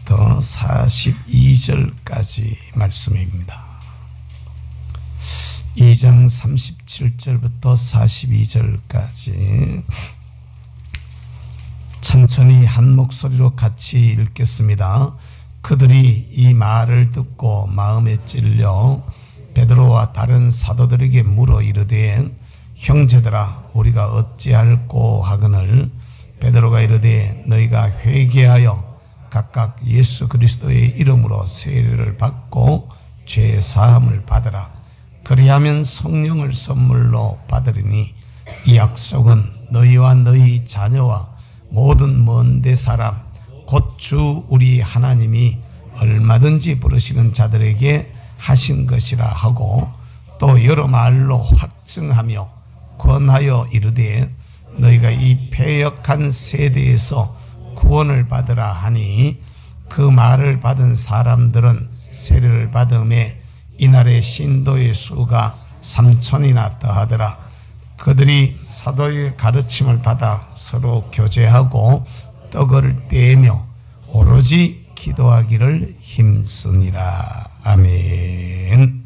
41절부터 42절까지 말씀입니다. 2장 37절부터 42절까지 천천히 한 목소리로 같이 읽겠습니다. 그들이 이 말을 듣고 마음에 찔려 베드로와 다른 사도들에게 물어 이르되 형제들아 우리가 어찌할꼬 하거늘 베드로가 이르되 너희가 회개하여 각각 예수 그리스도의 이름으로 세례를 받고 죄 사함을 받으라. 그리하면 성령을 선물로 받으리니 이 약속은 너희와 너희 자녀와 모든 먼데 사람 곧 주 우리 하나님이 얼마든지 부르시는 자들에게 하신 것이라 하고 또 여러 말로 확증하며 권하여 이르되 너희가 이 패역한 세대에서 구원을 받으라 하니 그 말을 받은 사람들은 세례를 받음에 이날의 신도의 수가 3,000이나 더하더라. 그들이 사도의 가르침을 받아 서로 교제하고 떡을 떼며 오로지 기도하기를 힘쓰니라. 아멘.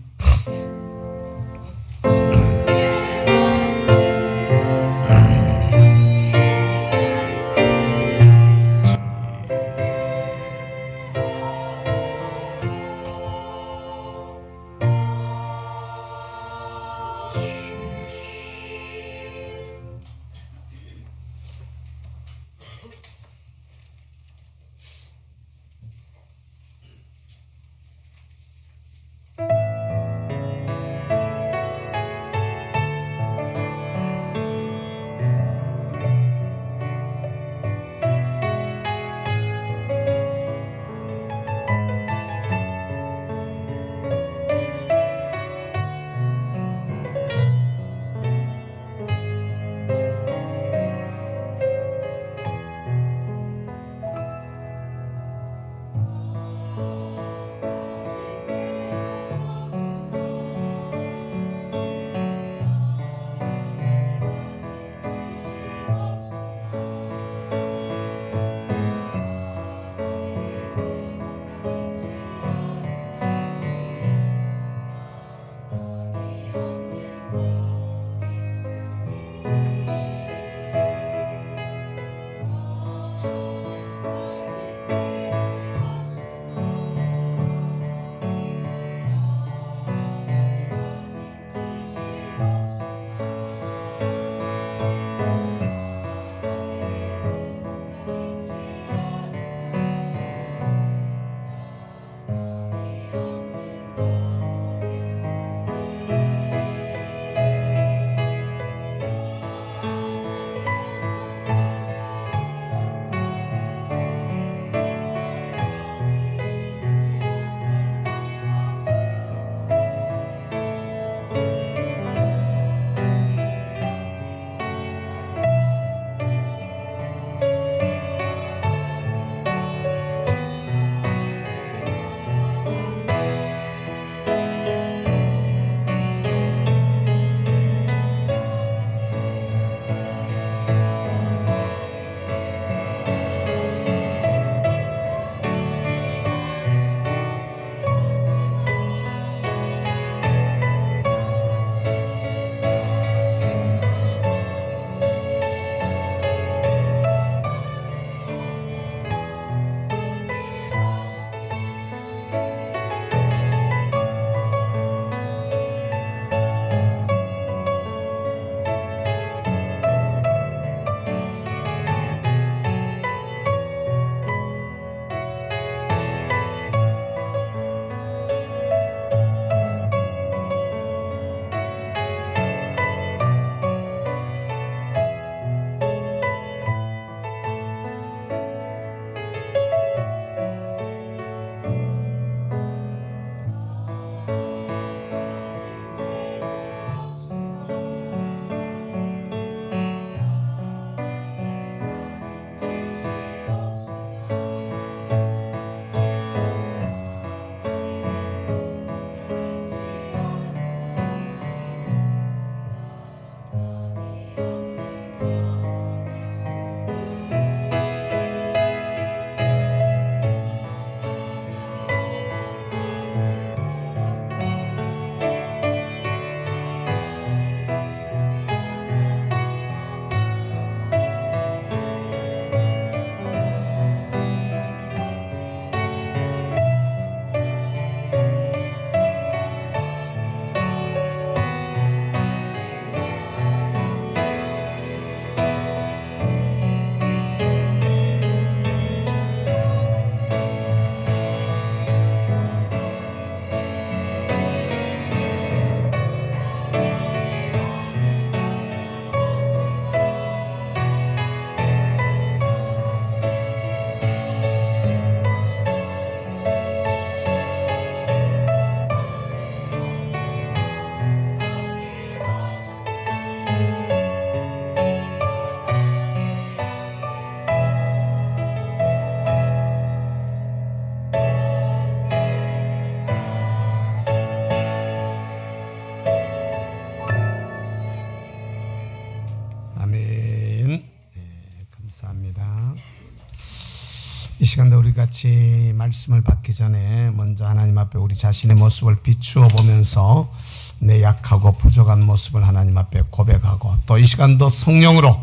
이 시간도 우리 같이 말씀을 받기 전에 먼저 하나님 앞에 우리 자신의 모습을 비추어 보면서 내 약하고 부족한 모습을 하나님 앞에 고백하고 또 이 시간도 성령으로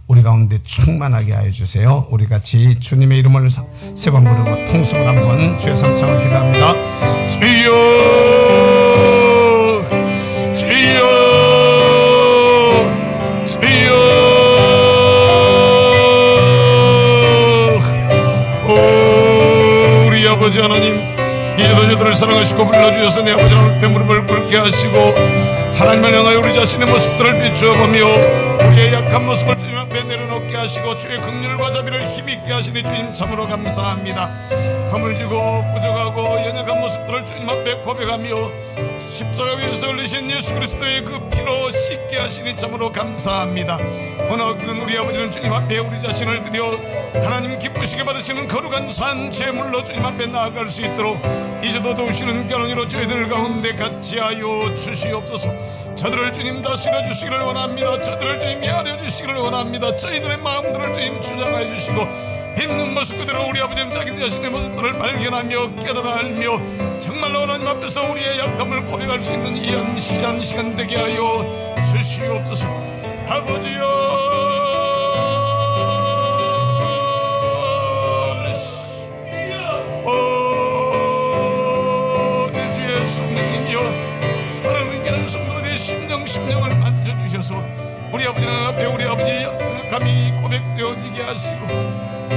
우리 가운데 충만하게 하여 주세요. 우리 같이 주님의 이름을 세 번 부르고 통성을 한번 주의 성창을 기도합니다. 주여 주여 주여 오 우리 아버지 하나님, 이제도 저들을 사랑하시고 불러주셔서 내 아버지 하나님께 무릎을 꿇게 하시고 하나님을 향하여 우리 자신의 모습들을 비추어보며 우리의 약한 모습을 주님 앞에 내려놓게 하시고 주의 긍휼과 자비를 힘있게 하시니 주님 참으로 감사합니다. 허물지고 부족하고 연약한 모습들을 주님 앞에 고백하며 십자가 위에서 흘리신 예수 그리스도의 그 피로 씻게 하시니 참으로 감사합니다. 오늘 우리 아버지는 주님 앞에 우리 자신을 드려 하나님 기쁘시게 받으시는 거룩한 산 제물로 주님 앞에 나아갈 수 있도록 이제도 도우시는 결혼으로 저희들 가운데 같이 하여 주시옵소서. 저들을 주님 다스려 주시기를 원합니다. 저들을 주님 헤아려 주시기를 원합니다. 저희들의 마음들을 주님 주장해 주시고 있는 모습 그대로 우리 아버지 자기 자신의 모습들을 발견하며 깨달아 알며 정말로 하나님 앞에서 우리의 약함을 고백할 수 있는 이 안시한 시간 되게 하여 주시옵소서. 아버지여 성령님이여 사랑을 위한 성도들의 심령을 만져주셔서 우리 아버지는 앞에 우리 아버지 감히 고백되어지게 하시고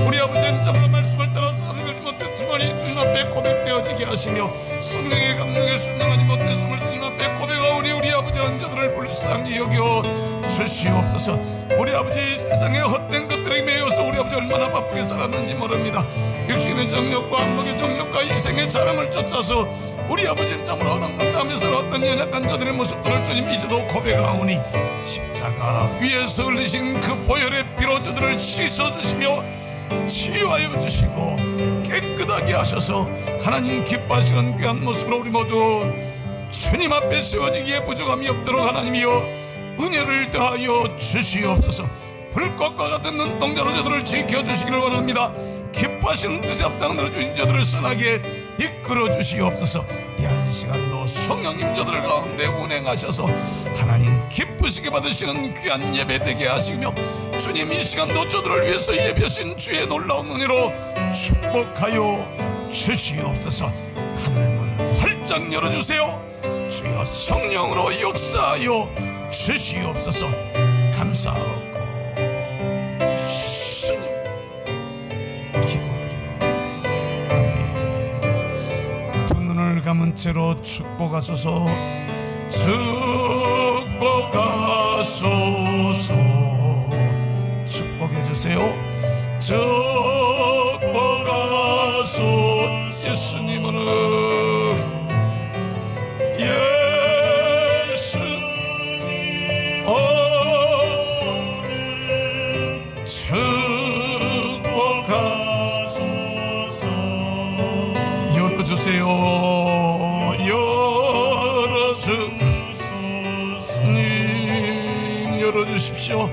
우리 아버지는 참으로 말씀을 따라서 알지 못했지만 주님 앞에 고백되어지게 하시며 성령의 감동에 순종하지 못했음을 주님 앞에 고백하오니 우리 아버지 언저들을 불쌍히 여겨 주시옵소서. 우리 아버지 세상의 헛된 것들에 매여서 우리 아버지 얼마나 바쁘게 살았는지 모릅니다. 육신의 정욕과 안목의 정욕과 이생의 자랑을 쫓아서 우리 아버지는 참으로 어랑만담에 살았던 연약한 저들의 모습들을 주님 이제도 고백하오니 십자가 위에서 흘리신 그 보혈의 피로 저들을 씻어주시며 치유하여 주시고 깨끗하게 하셔서 하나님 기뻐하시는 귀한 모습으로 우리 모두 주님 앞에 세워지기에 부족함이 없도록 하나님이여 은혜를 더하여 주시옵소서. 불꽃과 같은 눈동자로 저들을 지켜주시기를 원합니다. 기뻐하시는 뜻에 합당하는 주인 저들을 선하게 이끌어 주시옵소서. 이 한 시간도 성령님 저들 가운데 운행하셔서 하나님 기쁘시게 받으시는 귀한 예배 되게 하시며 주님 이 시간도 저들을 위해서 예배하신 주의 놀라운 은혜로 축복하여 주시옵소서. 하늘문 활짝 열어주세요. 주여 성령으로 역사하여 주시옵소서. 감사하고 주님 기도드려요. 아멘. 두 눈을 감은 채로 축복하소서. 축복하소서. 축복해주세요. 축복하소서. 예수님은 열어주세요. 주님 열어주십시오.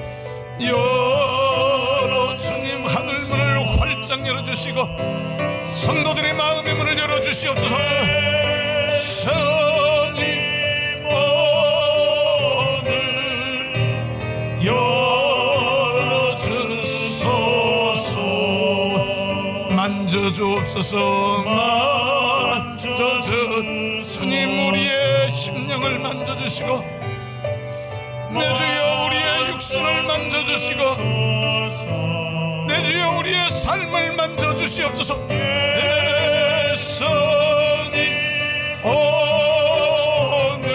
주님 하늘문을 활짝 열어주시고 성도들의 마음의 문을 열어주시옵소서. 만져주옵소서. 주님 우리의 심령을 만져주시고 내 주여 우리의 육신을 만져주시고 내 주여 우리의 삶을 만져주시옵소서. 예수님 오늘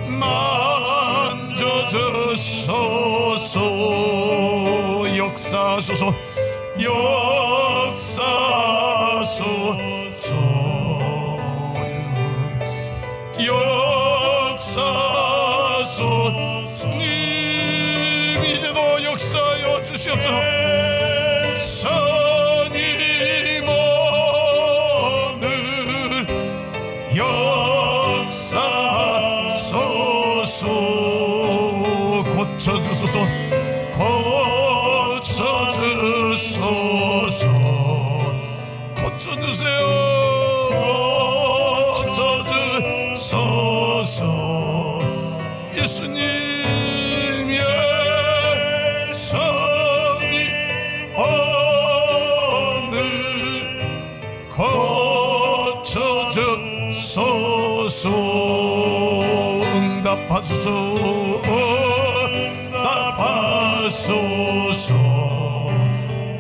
만져주소서. 역사하소서. 역사소서. 역사소서. 주님 이제도 역사하여 주시옵소서. 주님 오늘 역사소서. 고쳐주소서. 고쳐주소서. 응답하소서 응답하소서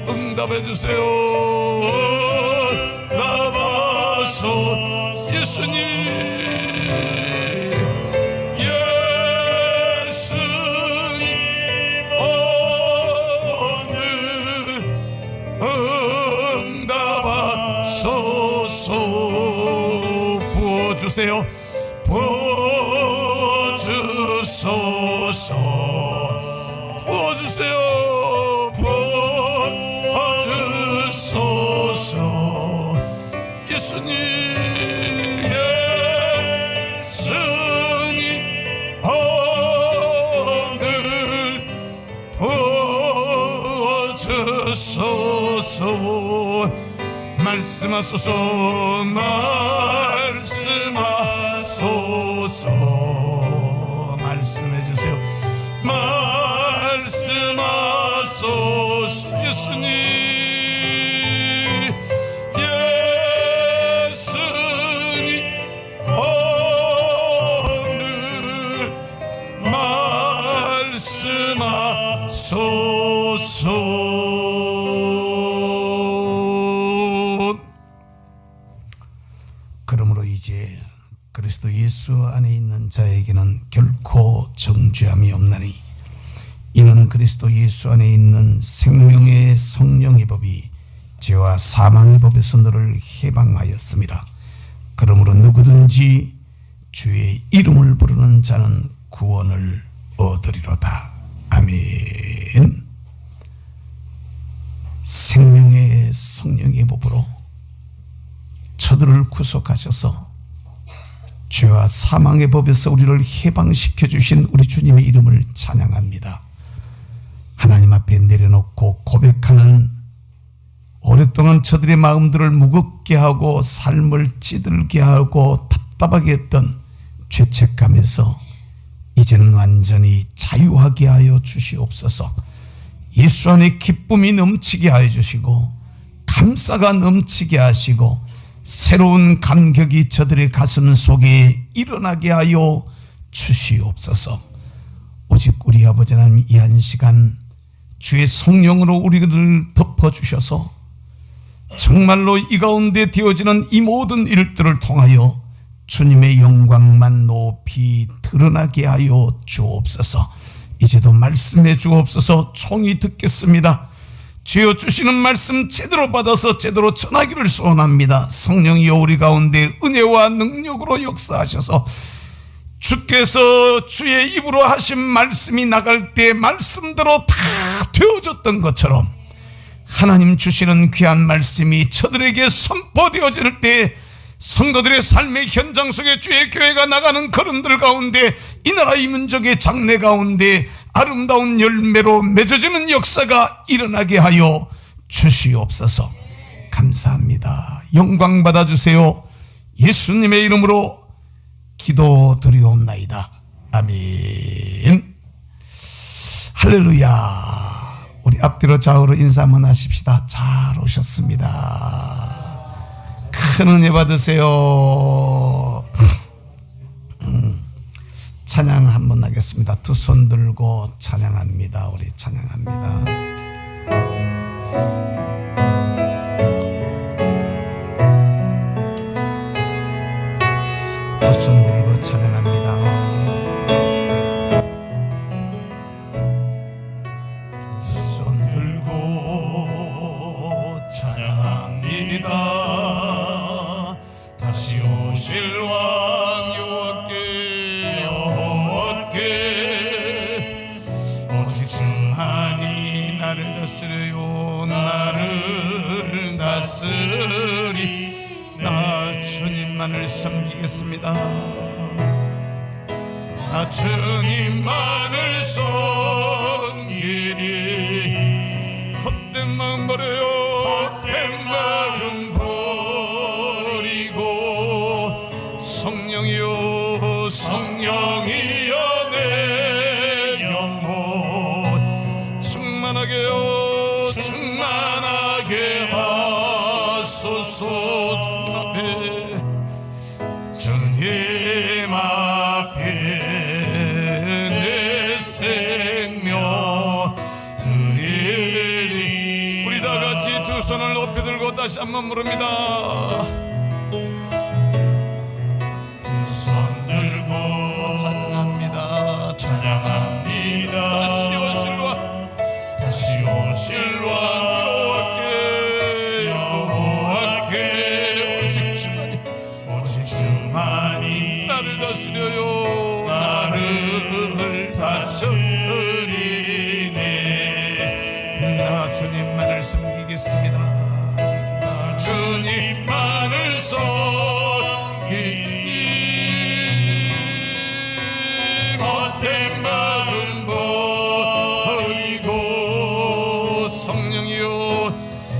응답해주세요 응답하소서 예수님 오늘 응답하소서 부어주세요 부어주소서 부어주세요 부어주소서 예수님 예수님 오늘 부어주소서 말씀하소서 말씀하소서 말씀해주세요 말씀하소서 예수님 예수님 오늘 말씀하소서 그러므로 이제 그리스도 예수 안에 있는 자에게는 결코 정죄함이 없나니 이는 그리스도 예수 안에 있는 생명의 성령의 법이 죄와 사망의 법에서 너를 해방하였습니다. 그러므로 누구든지 주의 이름을 부르는 자는 구원을 얻으리로다. 아멘. 생명의 성령의 법으로 저들을 구속하셔서 죄와 사망의 법에서 우리를 해방시켜 주신 우리 주님의 이름을 찬양합니다. 하나님 앞에 내려놓고 고백하는 오랫동안 저들의 마음들을 무겁게 하고 삶을 찌들게 하고 답답하게 했던 죄책감에서 이제는 완전히 자유하게 하여 주시옵소서. 예수 안에 기쁨이 넘치게 하여 주시고 감사가 넘치게 하시고 새로운 감격이 저들의 가슴 속에 일어나게 하여 주시옵소서. 오직 우리 아버지 하나님 이 한 시간 주의 성령으로 우리를 덮어주셔서 정말로 이 가운데 되어지는 이 모든 일들을 통하여 주님의 영광만 높이 드러나게 하여 주옵소서. 이제도 말씀해 주옵소서. 총히 듣겠습니다. 주여 주시는 말씀 제대로 받아서 제대로 전하기를 소원합니다. 성령이여 우리 가운데 은혜와 능력으로 역사하셔서 주께서 주의 입으로 하신 말씀이 나갈 때 말씀대로 다 되어졌던 것처럼 하나님 주시는 귀한 말씀이 저들에게 선포되어질 때 성도들의 삶의 현장 속에 주의 교회가 나가는 걸음들 가운데 이 나라 이 민족의 장래 가운데 아름다운 열매로 맺어지는 역사가 일어나게 하여 주시옵소서. 감사합니다. 영광 받아주세요. 예수님의 이름으로 기도드리옵나이다. 아멘. 할렐루야. 우리 앞뒤로 좌우로 인사 한번 하십시다. 잘 오셨습니다. 큰 은혜 받으세요. 찬양 한번 하겠습니다. 두 손 들고 찬양합니다. 우리 찬양합니다. 두 손 들고 찬양합니다. 두 손 들고 찬양합니다. 다시 오실 왕 여호와께 오직 주만이 나를 다스려요. 나를 다스리 나 주님만을 섬기겠습니다. 나 주님만을 섬기리. 헛된 마음 버려요. 헛된 마음 버리고 성령이여 성령이여 내 영혼 충만하게요 충만하게 하소서. 주님 앞에 들고 다시 한번 부릅니다. 손 들고 찬양합니다. 찬양합니다. 다시 오실와 다시 오실와 여호와께 오직 주만이 오직 주만이 나를 다스려요. 나를 다스리네. 나 주님만을 섬기겠습니다. 나 주님만을 섬기리. 못된 마음 버리고 성령이여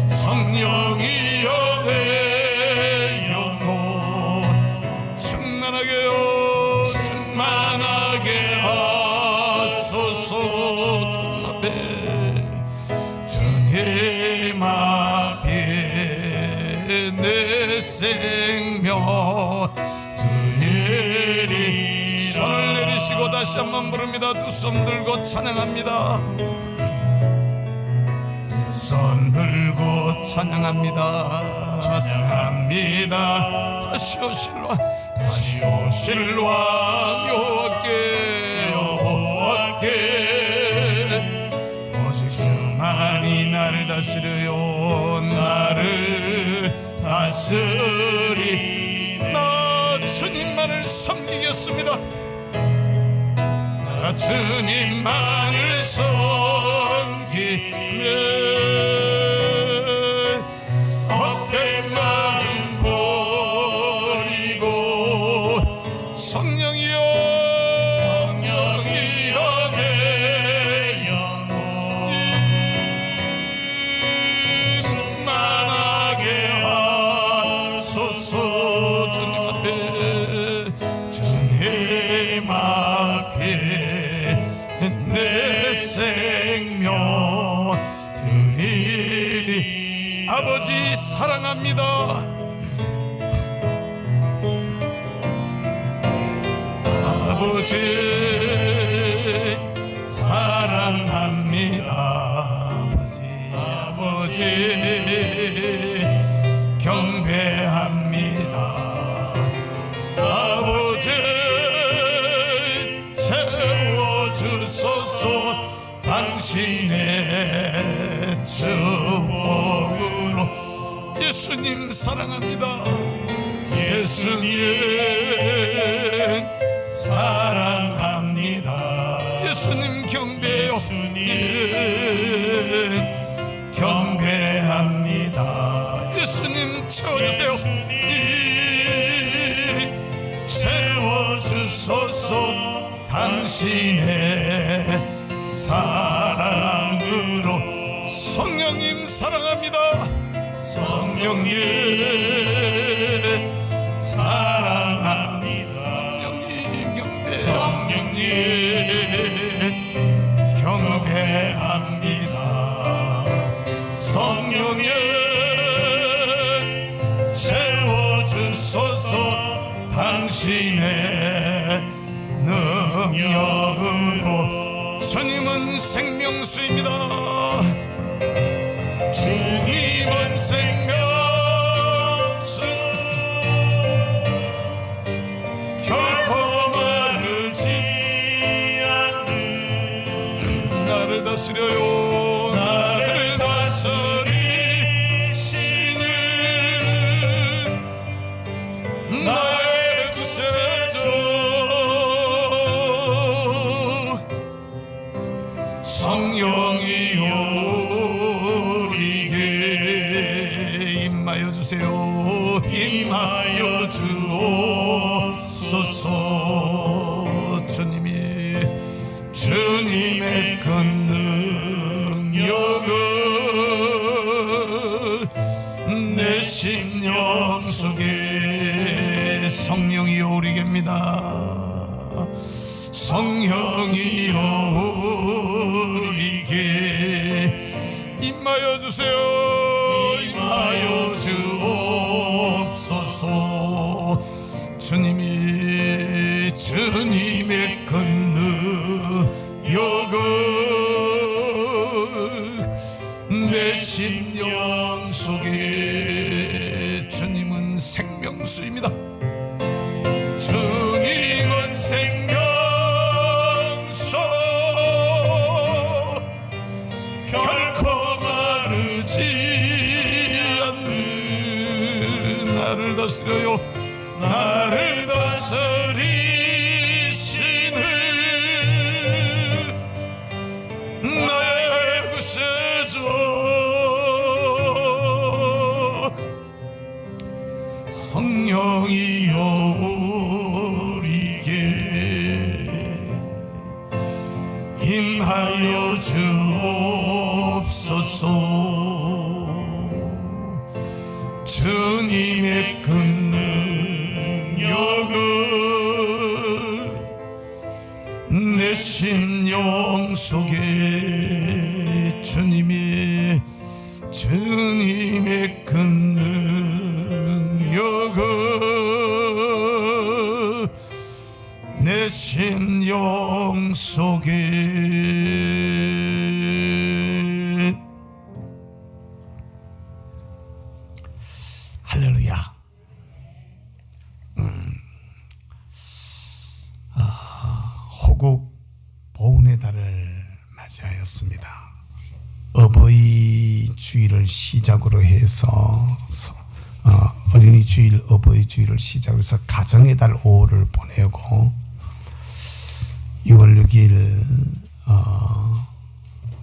성령이여 내 영혼 충만하게요 충만하게 하소서. 주님 앞에 주님 앞에 내 생명 드리리. 손을 내리시고 다시 한번 부릅니다. 두 손 들고 찬양합니다. 손 들고 찬양합니다. 찬양합니다. 다시 오실와 다시 오실와 여호와께 오직 주만이 나를 다스려요. 나를 다스리. 나 주님만을 섬기겠습니다. 나 주님만을 섬기네. 헛된 마음 버리고 성령이여 성령이여 내 영혼 충만하게 하소서. 주님 앞에 주님 앞에 내 생명 드리리. 아버지 사랑합니다. 아버지 사랑합니다. 아버지 경배합니다. 아버지 채워주소서. 당신의 축복으로. 예수님 사랑합니다. 예수님 사랑합니다. 예수님 경배해요. 경배합니다. 예수님 채워주세요. 채워주소서. 당신의 사랑으로. 성령님 사랑합니다. 성령님 사랑합니다. 성령님 경배. 성령님 경배합니다. 성령님 채워주소서. 당신의 능력으로. 주님은 생명수입니다. 주님은 생명수. 결코 마르지 않는. 나를 다스려요. 나를 다스리시는 나의 구세주. 성령이여 우리에게 임하여 주세요. 임하여 주옵소서. 주님의 큰 능력을 내 심령 속에 성령이여 우리게입니다. 성령이여 우리게 임하여 주세요. 임하여 주옵소서. 주님의 큰 능력을 내 심령 속에 생명수입니다. 주님은 생명수 결코 마르지 않는 나를 다스려요 나를 다스리시는 나의 구세주 성령이여 우리에게 임하여 주옵소서. 주님의 큰 능력을 내 심령 속에 주님의 큰 능력을 내 심령 속에 할렐루야. 호국 보훈의 달을 맞이하였습니다. 어버이 주일을 시작으로 해서 어린이 주일, 어버이 주일을 시작으로 해서 가정의 달 5월을 보내고 6월 6일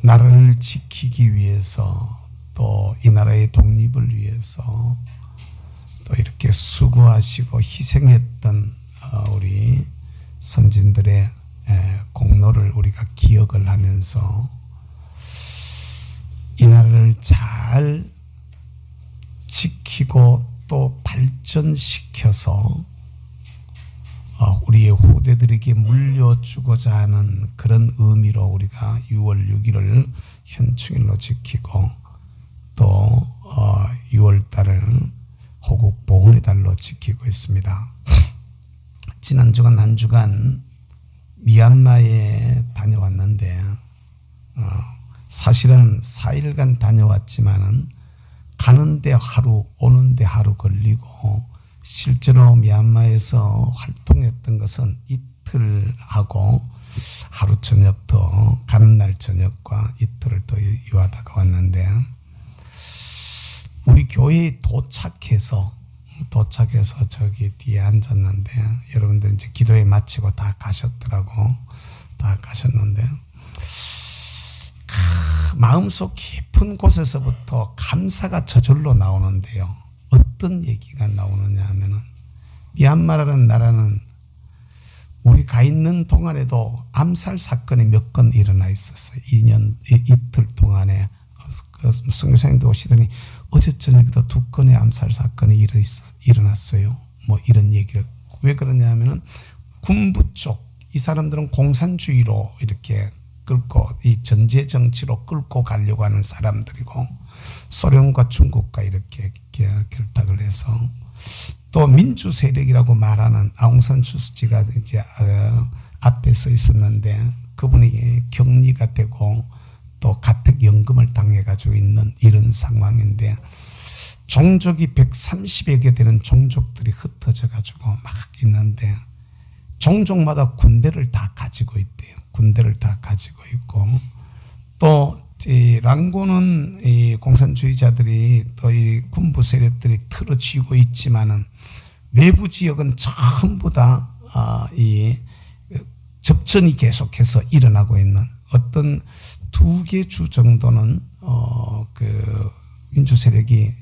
나라를 지키기 위해서 또 이 나라의 독립을 위해서 또 이렇게 수고하시고 희생했던 우리 선진들의 공로를 우리가 기억을 하면서 이 나라를 잘 지키고 또 발전시켜서 우리의 후대들에게 물려주고자 하는 그런 의미로 우리가 6월 6일을 현충일로 지키고 또 6월 달을 호국 보훈의 달로 지키고 있습니다. 지난 주간 한 주간 미얀마에 다녀왔는데 사실은 4일간 다녀왔지만은 가는데 하루 오는데 하루 걸리고 실제로 미얀마에서 활동했던 것은 이틀 하고 하루 저녁 더 가는 날 저녁과 이틀을 더 유하다가 왔는데 우리 교회에 도착해서 저기 뒤에 앉았는데 여러분들 이제 기도회 마치고 다 가셨더라고. 다 가셨는데 마음속 깊은 곳에서부터 감사가 저절로 나오는데요. 어떤 얘기가 나오느냐 하면은 미얀마라는 나라는 우리 가 있는 동안에도 암살 사건이 몇 건 일어나 있었어요. 이틀 동안에 선교사님도 오시더니 어제 저녁에도 2건의 암살 사건이 일어났어요. 뭐 이런 얘기를. 왜 그러냐 하면은 군부 쪽 이 사람들은 공산주의로 이렇게 끌고 이 전제 정치로 끌고 가려고 하는 사람들이고 소련과 중국과 이렇게 결탁을 해서 또 민주 세력이라고 말하는 아웅산 수치가 이제 앞에 서 있었는데 그분이 격리가 되고 또 가택연금을 당해가지고 있는 이런 상황인데 종족이 130여 개 되는 종족들이 흩어져 가지고 막 있는데 종족마다 군대를 다 가지고 있대요. 군대를 다 가지고 있고 또 랑고는 이 공산주의자들이 또 이 군부 세력들이 틀어쥐고 있지만은 외부 지역은 전부 다 이 접전이 계속해서 일어나고 있는 어떤 2개 주 정도는 그 민주 세력이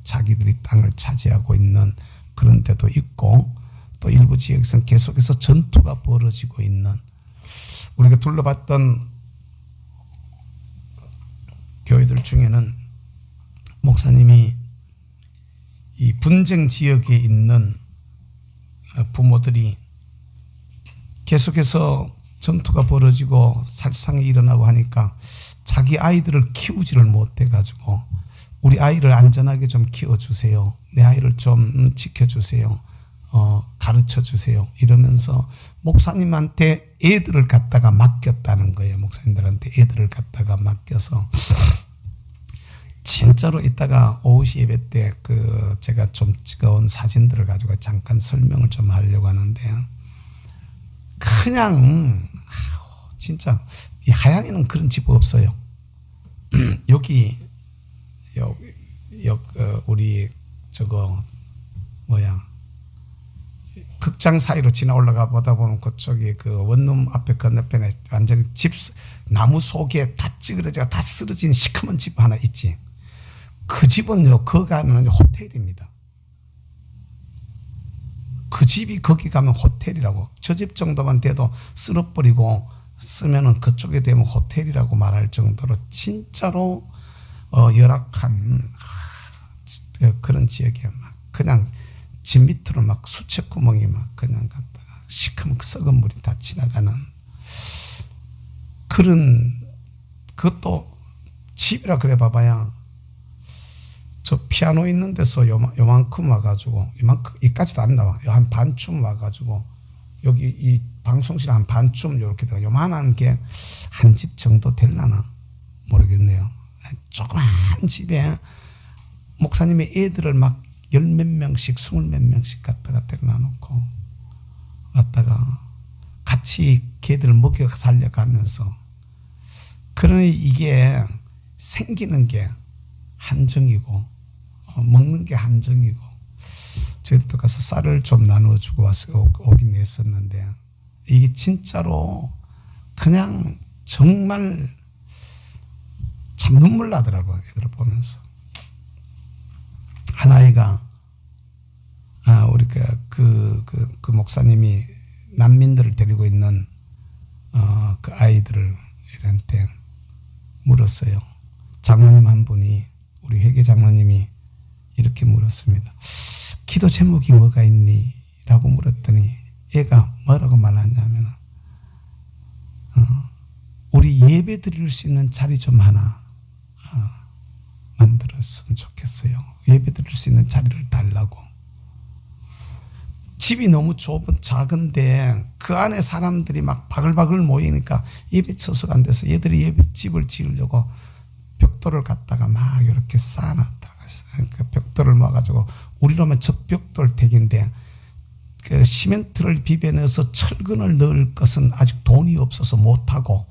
자기들이 땅을 차지하고 있는 그런 데도 있고 또 일부 지역에서는 계속해서 전투가 벌어지고 있는 우리가 둘러봤던 교회들 중에는 목사님이 이 분쟁 지역에 있는 부모들이 계속해서 전투가 벌어지고 살상이 일어나고 하니까 자기 아이들을 키우지를 못해가지고 우리 아이를 안전하게 좀 키워주세요. 내 아이를 좀 지켜주세요. 가르쳐주세요. 이러면서 목사님한테 애들을 갖다가 맡겼다는 거예요. 목사님들한테 애들을 갖다가 맡겨서 진짜로 이따가 오후 예배 때 그 제가 좀 찍어온 사진들을 가지고 잠깐 설명을 좀 하려고 하는데요. 그냥 진짜 이 하양에는 그런 집 없어요. 여기 우리 저거 뭐야 극장 사이로 지나 올라가 보다 보면 그쪽에 그 원룸 앞에 건너편에 완전히 집 나무 속에 다 찌그러져 다 쓰러진 시커먼 집 하나 있지. 그 집은요 거기 가면 호텔입니다. 그 집이 거기 가면 호텔이라고. 저 집 정도만 돼도 쓸어버리고 쓰면은 그쪽에 되면 호텔이라고 말할 정도로 진짜로 열악한 그런 지역에 막 그냥 집 밑으로 막 수채 구멍이 막 그냥 갔다가 시커먼 썩은 물이 다 지나가는 그런. 그것도 집이라 그래 봐봐야 저 피아노 있는 데서 요만큼 와가지고 요만큼 이까지도 안 나와. 한 반쯤 와가지고 여기 이 방송실 한 반쯤 이렇게 되가 요만한 게 한 집 정도 될라나 모르겠네요. 조그만 집에 목사님의 애들을 막 열 몇 명씩 20 몇 명씩 갖다가 데려놔놓고 왔다가 같이 걔들 먹여 살려가면서. 그러니 이게 생기는 게 한정이고 먹는 게 한정이고. 저희들도 가서 쌀을 좀 나눠주고 오긴 했었는데 이게 진짜로 그냥 정말 참 눈물 나더라고요. 애들을 보면서. 한 아이가 우리 그 목사님이 난민들을 데리고 있는 그 아이들한테 물었어요. 장로님 한 분이 우리 회계 장로님이 이렇게 물었습니다. 기도 제목이 뭐가 있니? 라고 물었더니 애가 뭐라고 말하냐면 우리 예배 드릴 수 있는 자리 좀 하나 만들었으면 좋겠어요. 예배 드릴 수 있는 자리를 달라고. 집이 너무 작은데 그 안에 사람들이 막 바글바글 모이니까 예배 처소가 안 돼서 얘들이 예배집을 지으려고 벽돌을 갖다가 막 이렇게 쌓아놨다고 했어요. 그러니까 벽돌을 모아가지고 우리로면 적벽돌 댁인데 그 시멘트를 비벼내서 철근을 넣을 것은 아직 돈이 없어서 못하고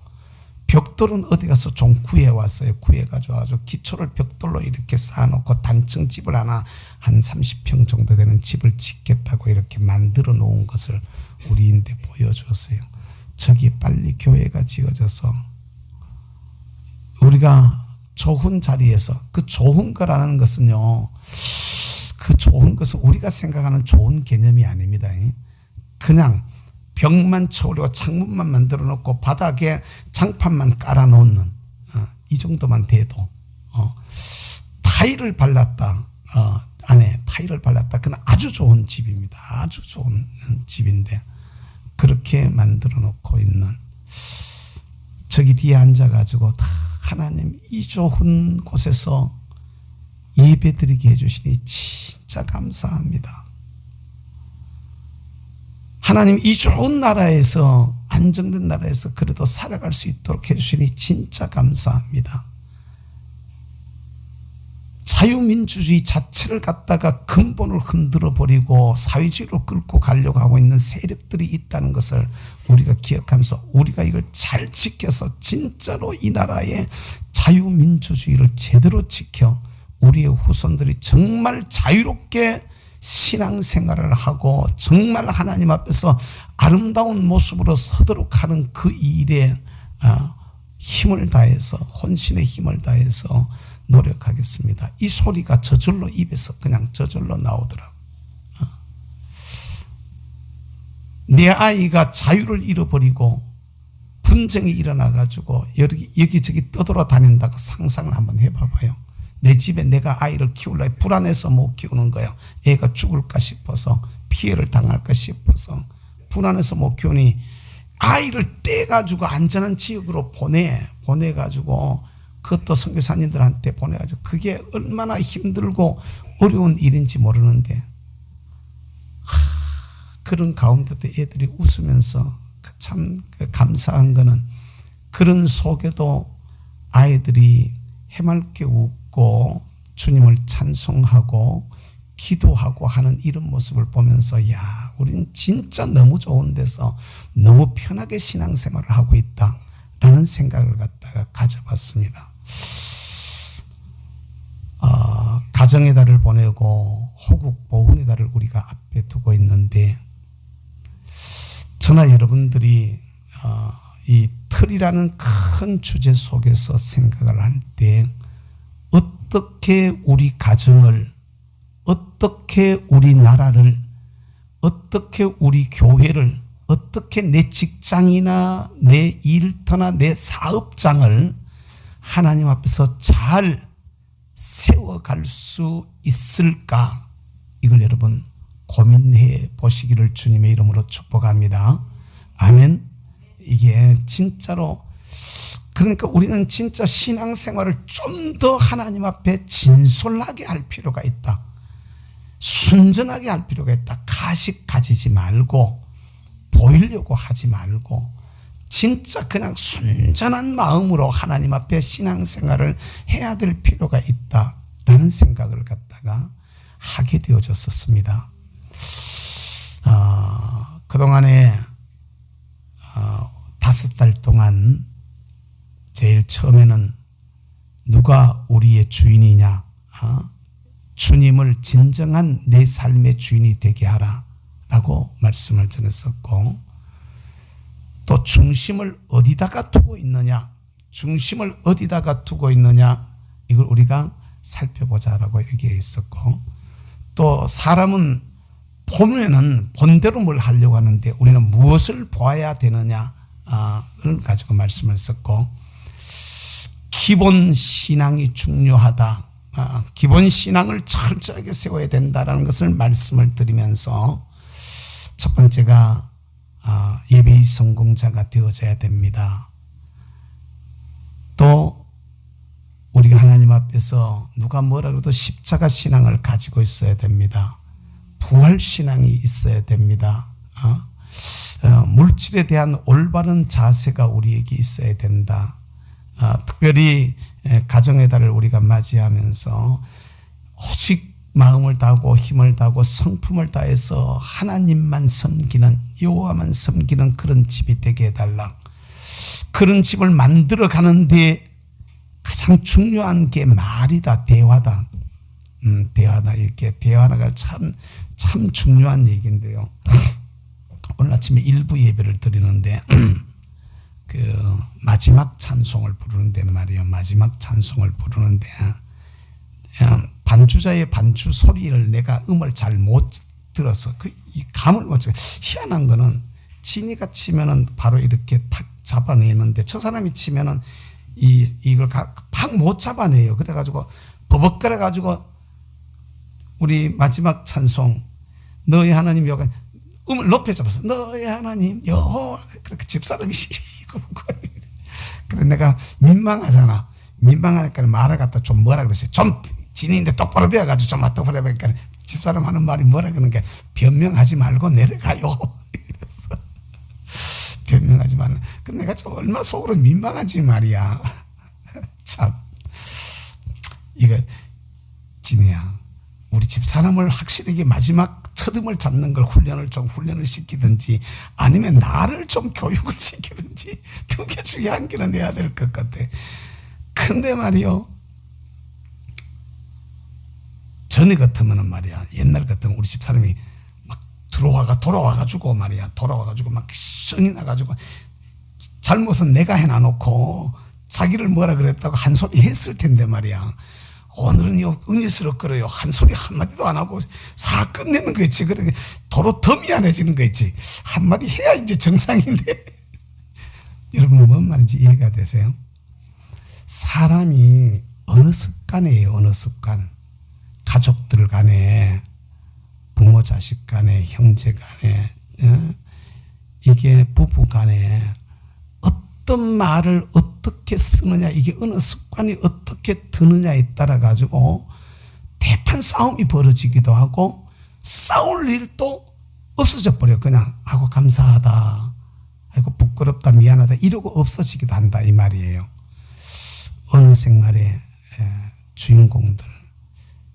벽돌은 어디 가서 좀 구해왔어요. 구해가지고 기초를 벽돌로 이렇게 쌓아놓고 단층 집을 하나 한 30평 정도 되는 집을 짓겠다고 이렇게 만들어 놓은 것을 우리인데 보여주었어요. 저기 빨리 교회가 지어져서 우리가 좋은 자리에서, 그 좋은 거라는 것은요, 그 좋은 것은 우리가 생각하는 좋은 개념이 아닙니다. 그냥 벽만 쳐오려고 창문만 만들어 놓고 바닥에 장판만 깔아 놓는 이 정도만 돼도 타일을 발랐다, 안에 타일을 발랐다, 그건 아주 좋은 집입니다. 아주 좋은 집인데 그렇게 만들어 놓고 있는, 저기 뒤에 앉아가지고 다 하나님 이 좋은 곳에서 예배 드리게 해주시니 진짜 감사합니다. 하나님 이 좋은 나라에서, 안정된 나라에서 그래도 살아갈 수 있도록 해주시니 진짜 감사합니다. 자유민주주의 자체를 갖다가 근본을 흔들어 버리고 사회주의로 끌고 가려고 하고 있는 세력들이 있다는 것을 우리가 기억하면서 우리가 이걸 잘 지켜서 진짜로 이 나라의 자유민주주의를 제대로 지켜 우리의 후손들이 정말 자유롭게 신앙생활을 하고 정말 하나님 앞에서 아름다운 모습으로 서도록 하는 그 일에 힘을 다해서, 혼신의 힘을 다해서 노력하겠습니다. 이 소리가 저절로 입에서 그냥 저절로 나오더라고요. 내 아이가 자유를 잃어버리고 분쟁이 일어나가지고 여기저기 떠돌아다닌다고 상상을 한번 해봐봐요. 내 집에 내가 아이를 키우려고 불안해서 못 키우는 거예요. 애가 죽을까 싶어서, 피해를 당할까 싶어서 불안해서 못 키우니 아이를 떼가지고 안전한 지역으로 보내가지고 그것도 선교사님들한테 보내가지고 그게 얼마나 힘들고 어려운 일인지 모르는데 그런 가운데도 애들이 웃으면서 참 감사한 거는 그런 속에도 아이들이 해맑게 웃고 듣고 주님을 찬송하고 기도하고 하는 이런 모습을 보면서 야, 우리는 진짜 너무 좋은 데서 너무 편하게 신앙생활을 하고 있다라는 생각을 갖다가 가져봤습니다. 가정의 달을 보내고 호국 보훈의 달을 우리가 앞에 두고 있는데 저나 여러분들이 이 틀이라는 큰 주제 속에서 생각을 할 때 어떻게 우리 가정을, 어떻게 우리 나라를, 어떻게 우리 교회를, 어떻게 내 직장이나 내 일터나 내 사업장을 하나님 앞에서 잘 세워갈 수 있을까? 이걸 여러분 고민해 보시기를 주님의 이름으로 축복합니다. 아멘. 이게 진짜로, 그러니까 우리는 진짜 신앙생활을 좀 더 하나님 앞에 진솔하게 할 필요가 있다. 순전하게 할 필요가 있다. 가식 가지지 말고 보이려고 하지 말고 진짜 그냥 순전한 마음으로 하나님 앞에 신앙생활을 해야 될 필요가 있다라는 생각을 갖다가 하게 되어졌었습니다. 그동안에 5달 동안 제일 처음에는 누가 우리의 주인이냐, 주님을 진정한 내 삶의 주인이 되게 하라 라고 말씀을 전했었고, 또 중심을 어디다가 두고 있느냐, 중심을 어디다가 두고 있느냐, 이걸 우리가 살펴보자라고 얘기했었고, 또 사람은 보면은 본대로 뭘 하려고 하는데 우리는 무엇을 보아야 되느냐를 가지고 말씀을 썼고, 기본 신앙이 중요하다, 기본 신앙을 철저하게 세워야 된다라는 것을 말씀을 드리면서, 첫 번째가 예배의 성공자가 되어져야 됩니다. 또 우리가 하나님 앞에서 누가 뭐라 그래도 십자가 신앙을 가지고 있어야 됩니다. 부활 신앙이 있어야 됩니다. 물질에 대한 올바른 자세가 우리에게 있어야 된다. 특별히 가정의 달을 우리가 맞이하면서 오직 마음을 다하고 힘을 다하고 성품을 다해서 하나님만 섬기는, 여호와만 섬기는 그런 집이 되게 해달라. 그런 집을 만들어 가는데 가장 중요한 게 말이다, 대화다. 대화다. 이렇게 대화가 참 중요한 얘기인데요. 오늘 아침에 일부 예배를 드리는데 그 마지막 찬송을 부르는데 말이에요. 마지막 찬송을 부르는데 반주자의 반주 소리를 내가 음을 잘 못 들어서 이 감을 못 잡아. 희한한 거는 진이가 치면은 바로 이렇게 탁 잡아내는데 저 사람이 치면은 이걸 팍 못 잡아내요. 그래가지고 버벅거려가지고 우리 마지막 찬송 너의 하나님 여호와, 음을 높여 잡았어. 너의 하나님 여호와. 그렇게 집사람이 그래 내가 민망하잖아. 민망하니까 말을 갖다 좀 뭐라 그랬어요. 좀 진인데 똑바로 배워가지고 좀 똑바로 배우니까 집사람 하는 말이 뭐라 그러는 게 변명하지 말고 내려가요. 이랬어. 변명하지 말고. 근데 내가 좀 얼마나 속으로 민망하지 말이야. 참 이거 진이야. 우리 집사람을 확실하게 마지막 첫음을 잡는 걸 훈련을 시키든지 아니면 나를 좀 교육을 시키든지 두 개 중에 한 개는 내야 될 것 같아. 근데 말이요, 전에 같으면은 말이야, 옛날 같으면 우리 집사람이 막 돌아와가지고 막 성이 나가지고 잘못은 내가 해놔놓고 자기를 뭐라 그랬다고 한 소리 했을 텐데 말이야. 오늘은 은혜스럽거려요. 한 소리 한마디도 안 하고 사 끝내는 거 있지. 그러니까 도로 더 미안해지는 거 있지. 한마디 해야 이제 정상인데. 여러분 뭔 말인지 이해가 되세요? 사람이 어느 습관이에요. 어느 습관. 가족들 간에, 부모 자식 간에, 형제 간에, 이게 부부 간에 어떤 말을 어떻게 쓰느냐, 이게 어느 습관이 어떻게 드느냐에 따라 가지고 대판 싸움이 벌어지기도 하고 싸울 일도 없어져 버려. 그냥 하고 감사하다, 아이고 부끄럽다, 미안하다 이러고 없어지기도 한다 이 말이에요. 어느 생활에 주인공들,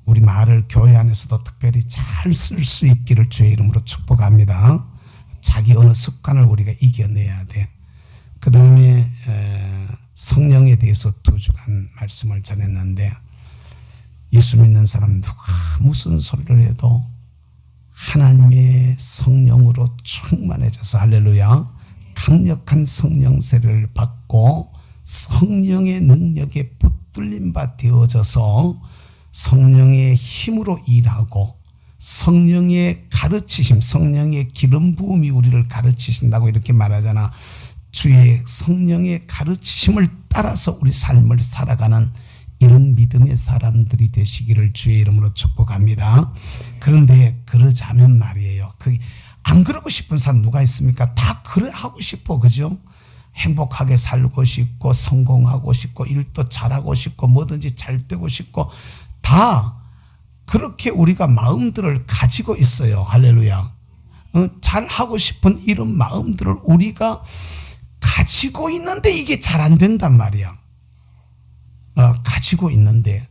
우리 말을 교회 안에서도 특별히 잘 쓸 수 있기를 주의 이름으로 축복합니다. 자기 언어 습관을 우리가 이겨내야 돼. 그 다음에 성령에 대해서 2주간 말씀을 전했는데, 예수 믿는 사람 누가 무슨 소리를 해도 하나님의 성령으로 충만해져서, 할렐루야, 강력한 성령 세례를 받고 성령의 능력에 붙들림 바 되어져서 성령의 힘으로 일하고 성령의 가르치심, 성령의 기름 부음이 우리를 가르치신다고 이렇게 말하잖아. 주의 성령의 가르치심을 따라서 우리 삶을 살아가는 이런 믿음의 사람들이 되시기를 주의 이름으로 축복합니다. 그런데 그러자면 말이에요, 안 그러고 싶은 사람 누가 있습니까? 다 그래 하고 싶어, 그죠? 행복하게 살고 싶고 성공하고 싶고 일도 잘하고 싶고 뭐든지 잘 되고 싶고 다 그렇게 우리가 마음들을 가지고 있어요. 할렐루야. 잘하고 싶은 이런 마음들을 우리가 가지고 있는데 이게 잘 안 된단 말이야. 가지고 있는데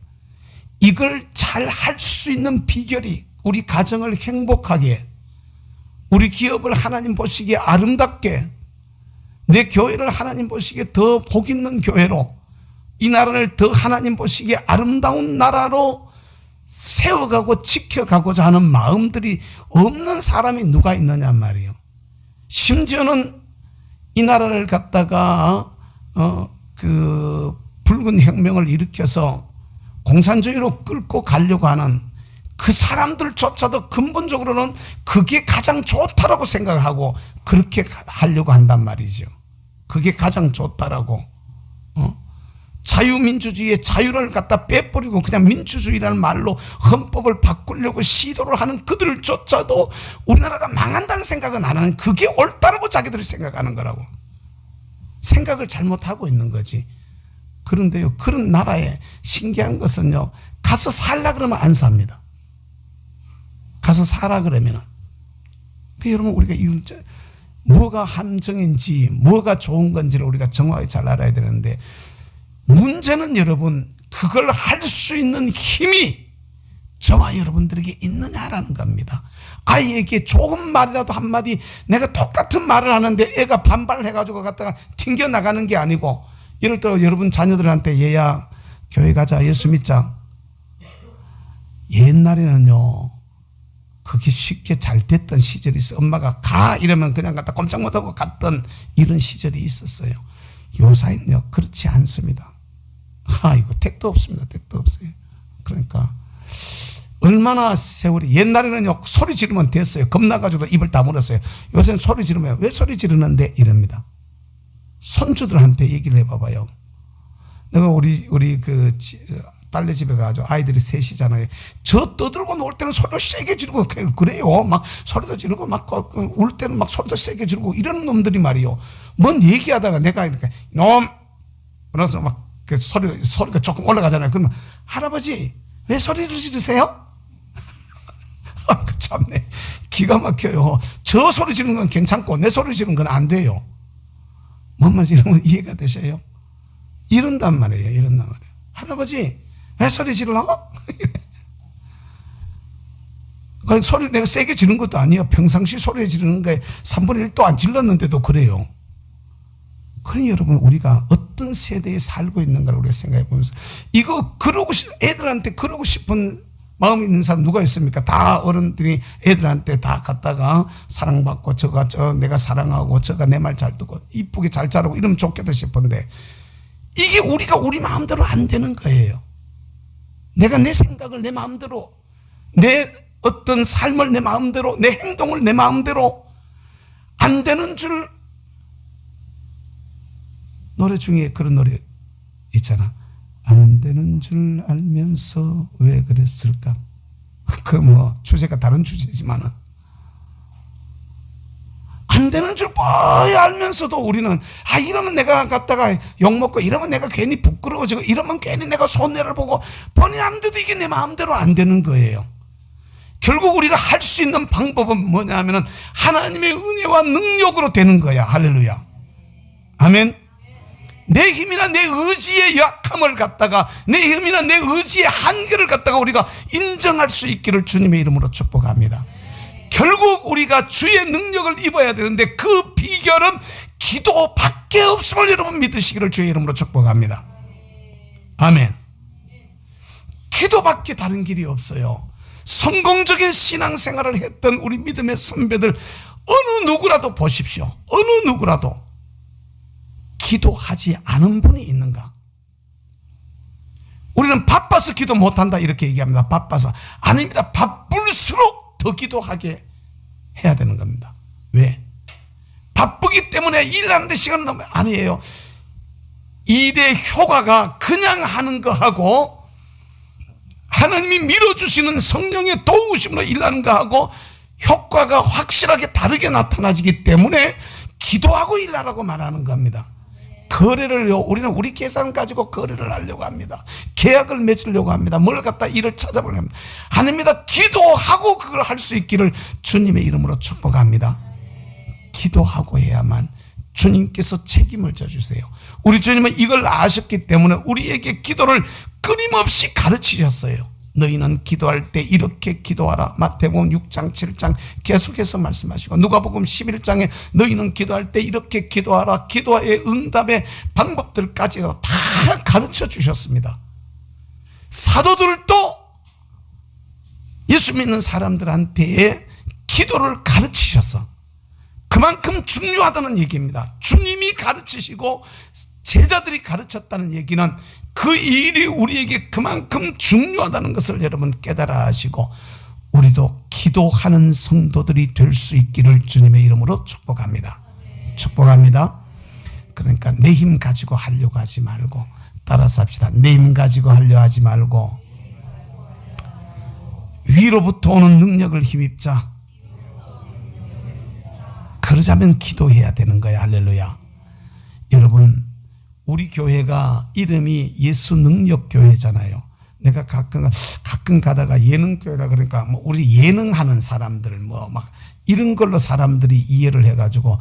이걸 잘 할 수 있는 비결이, 우리 가정을 행복하게, 우리 기업을 하나님 보시기에 아름답게, 내 교회를 하나님 보시기에 더 복 있는 교회로, 이 나라를 더 하나님 보시기에 아름다운 나라로 세워가고 지켜가고자 하는 마음들이 없는 사람이 누가 있느냐 말이에요. 심지어는 이 나라를 갖다가 붉은 혁명을 일으켜서 공산주의로 끌고 가려고 하는 그 사람들조차도 근본적으로는 그게 가장 좋다라고 생각하고 그렇게 하려고 한단 말이죠. 그게 가장 좋다라고. 자유민주주의의 자유를 갖다 빼버리고 그냥 민주주의라는 말로 헌법을 바꾸려고 시도를 하는 그들조차도 우리나라가 망한다는 생각은 안 하는, 그게 옳다라고 자기들이 생각하는 거라고. 생각을 잘못하고 있는 거지. 그런데요, 그런 나라에 신기한 것은요, 가서 살라 그러면 안 삽니다. 가서 살아 그러면은. 여러분, 우리가 이런 뭐가 함정인지 뭐가 좋은 건지를 우리가 정확히 잘 알아야 되는데, 문제는 여러분, 그걸 할 수 있는 힘이 저와 여러분들에게 있느냐라는 겁니다. 아이에게 좋은 말이라도 한마디, 내가 똑같은 말을 하는데 애가 반발을 해가지고 갖다가 튕겨나가는 게 아니고, 예를 들어 여러분 자녀들한테 얘야 교회 가자, 예수 믿자. 옛날에는요, 그게 쉽게 잘 됐던 시절이 있어. 엄마가 가 이러면 그냥 갖다 꼼짝 못하고 갔던 이런 시절이 있었어요. 요사이는요 그렇지 않습니다. 이거 택도 없습니다. 택도 없어요. 그러니까 얼마나 세월이, 옛날에는요 소리 지르면 됐어요. 겁나가지고 입을 다물었어요. 요새는 소리 지르면 왜 소리 지르는데 이럽니다. 손주들한테 얘기를 해봐봐요. 내가 우리 딸네 집에 가가지고 아이들이 셋이잖아요. 저 떠들고 놀 때는 소리도 세게 지르고 그래요. 막 소리도 지르고 막 울 때는 막 소리도 세게 지르고 이런 놈들이 말이요. 뭔 얘기하다가 내가 놈! 그래서 막 그 소리가 조금 올라가잖아요. 그러면 할아버지 왜 소리를 지르세요? 참네. 기가 막혀요. 저 소리 지르는 건 괜찮고 내 소리 지르는 건 안 돼요. 뭔 말인지 이해가 되세요? 이런단 말이에요. 이런단 말이에요. 할아버지 왜 소리 질러? 소리 내가 세게 지르는 것도 아니에요. 평상시 소리 지르는 거에 3분의 1도 안 질렀는데도 그래요. 그러니 여러분, 우리가 어떤 세대에 살고 있는가를 우리가 생각해 보면서, 이거 애들한테 그러고 싶은 마음이 있는 사람 누가 있습니까? 다 어른들이 애들한테 다 갖다가 사랑받고 저가 내가 사랑하고 저가 내 말 잘 듣고 이쁘게 잘 자라고 이러면 좋겠다 싶은데, 이게 우리 마음대로 안 되는 거예요. 내가 내 생각을 내 마음대로, 내 어떤 삶을 내 마음대로, 내 행동을 내 마음대로 안 되는 줄. 노래 중에 그런 노래 있잖아. 안 되는 줄 알면서 왜 그랬을까? 주제가 다른 주제지만은, 안 되는 줄 뻔히 알면서도 우리는 이러면 내가 갖다가 욕먹고, 이러면 내가 괜히 부끄러워지고, 이러면 괜히 내가 손해를 보고, 뻔히 아는데도 이게 내 마음대로 안 되는 거예요. 결국 우리가 할 수 있는 방법은 뭐냐 하면은 하나님의 은혜와 능력으로 되는 거야. 할렐루야. 아멘. 내 힘이나 내 의지의 약함을 갖다가, 내 힘이나 내 의지의 한계를 갖다가 우리가 인정할 수 있기를 주님의 이름으로 축복합니다. 결국 우리가 주의 능력을 입어야 되는데 그 비결은 기도밖에 없음을 여러분 믿으시기를 주의 이름으로 축복합니다. 아멘. 기도밖에 다른 길이 없어요. 성공적인 신앙생활을 했던 우리 믿음의 선배들 어느 누구라도 보십시오. 어느 누구라도 기도하지 않은 분이 있는가? 우리는 바빠서 기도 못한다 이렇게 얘기합니다. 바빠서. 아닙니다. 바쁠수록 더 기도하게 해야 되는 겁니다. 왜? 바쁘기 때문에 일하는데 시간을 너무 아니에요. 일의 효과가 그냥 하는 거하고 하나님이 밀어주시는 성령의 도우심으로 일하는 거하고 효과가 확실하게 다르게 나타나지기 때문에 기도하고 일하라고 말하는 겁니다. 거래를요, 우리는 우리 계산 가지고 거래를 하려고 합니다. 계약을 맺으려고 합니다. 뭘 갖다 일을 찾아보려고 합니다. 아닙니다. 기도하고 그걸 할 수 있기를 주님의 이름으로 축복합니다. 기도하고 해야만 주님께서 책임을 져주세요. 우리 주님은 이걸 아셨기 때문에 우리에게 기도를 끊임없이 가르치셨어요. 너희는 기도할 때 이렇게 기도하라. 마태복음 6장 7장 계속해서 말씀하시고, 누가복음 11장에 너희는 기도할 때 이렇게 기도하라. 기도의 응답의 방법들까지도 다 가르쳐 주셨습니다. 사도들도 예수 믿는 사람들한테 기도를 가르치셨어. 그만큼 중요하다는 얘기입니다. 주님이 가르치시고 제자들이 가르쳤다는 얘기는 그 일이 우리에게 그만큼 중요하다는 것을 여러분 깨달아 하시고 우리도 기도하는 성도들이 될 수 있기를 주님의 이름으로 축복합니다. 축복합니다. 그러니까 내 힘 가지고 하려고 하지 말고, 따라서 합시다. 내 힘 가지고 하려 하지 말고 위로부터 오는 능력을 힘입자. 그러자면 기도해야 되는 거야. 할렐루야. 여러분, 우리 교회가 이름이 예수 능력 교회잖아요. 내가 가끔 가다가 예능 교회라 그러니까 뭐 우리 예능하는 사람들 뭐 막 이런 걸로 사람들이 이해를 해가지고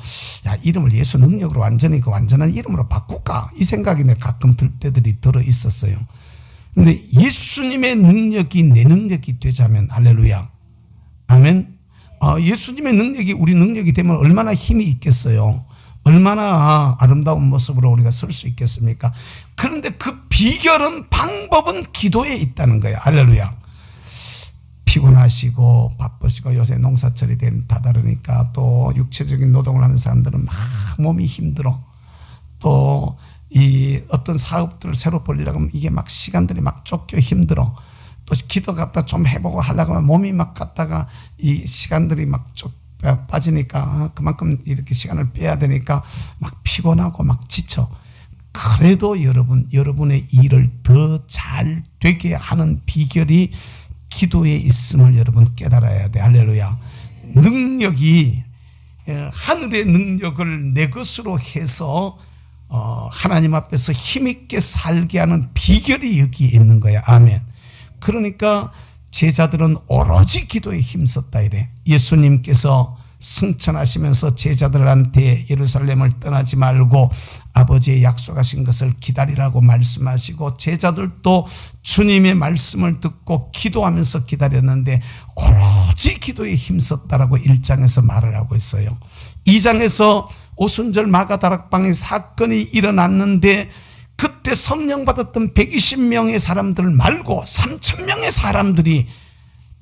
야, 이름을 예수 능력으로 완전히 그 완전한 이름으로 바꿀까 이 생각이 내 가끔 들 때들이 들어 있었어요. 근데 예수님의 능력이 내 능력이 되자면, 할렐루야, 아멘. 예수님의 능력이 우리 능력이 되면 얼마나 힘이 있겠어요. 얼마나 아름다운 모습으로 우리가 설 수 있겠습니까? 그런데 그 비결은, 방법은 기도에 있다는 거예요. 할렐루야. 피곤하시고 바쁘시고 요새 농사철이 다다르니까 또 육체적인 노동을 하는 사람들은 막 몸이 힘들어. 또 이 어떤 사업들을 새로 벌리려고 하면 이게 막 시간들이 막 쫓겨 힘들어. 또 기도 갖다 좀 해보고 하려고 하면 몸이 막 갔다가 이 시간들이 막 빠지니까 그만큼 이렇게 시간을 빼야 되니까 막 피곤하고 막 지쳐. 그래도 여러분의 일을 더 잘 되게 하는 비결이 기도에 있음을 여러분 깨달아야 돼. 할렐루야. 능력이, 하늘의 능력을 내 것으로 해서 하나님 앞에서 힘있게 살게 하는 비결이 여기 있는 거야. 아멘. 그러니까 제자들은 오로지 기도에 힘썼다 이래. 예수님께서 승천하시면서 제자들한테 예루살렘을 떠나지 말고 아버지의 약속하신 것을 기다리라고 말씀하시고, 제자들도 주님의 말씀을 듣고 기도하면서 기다렸는데 오로지 기도에 힘썼다라고 1장에서 말을 하고 있어요. 2장에서 오순절 마가다락방의 사건이 일어났는데 그때 성령 받았던 120명의 사람들 말고 3,000명의 사람들이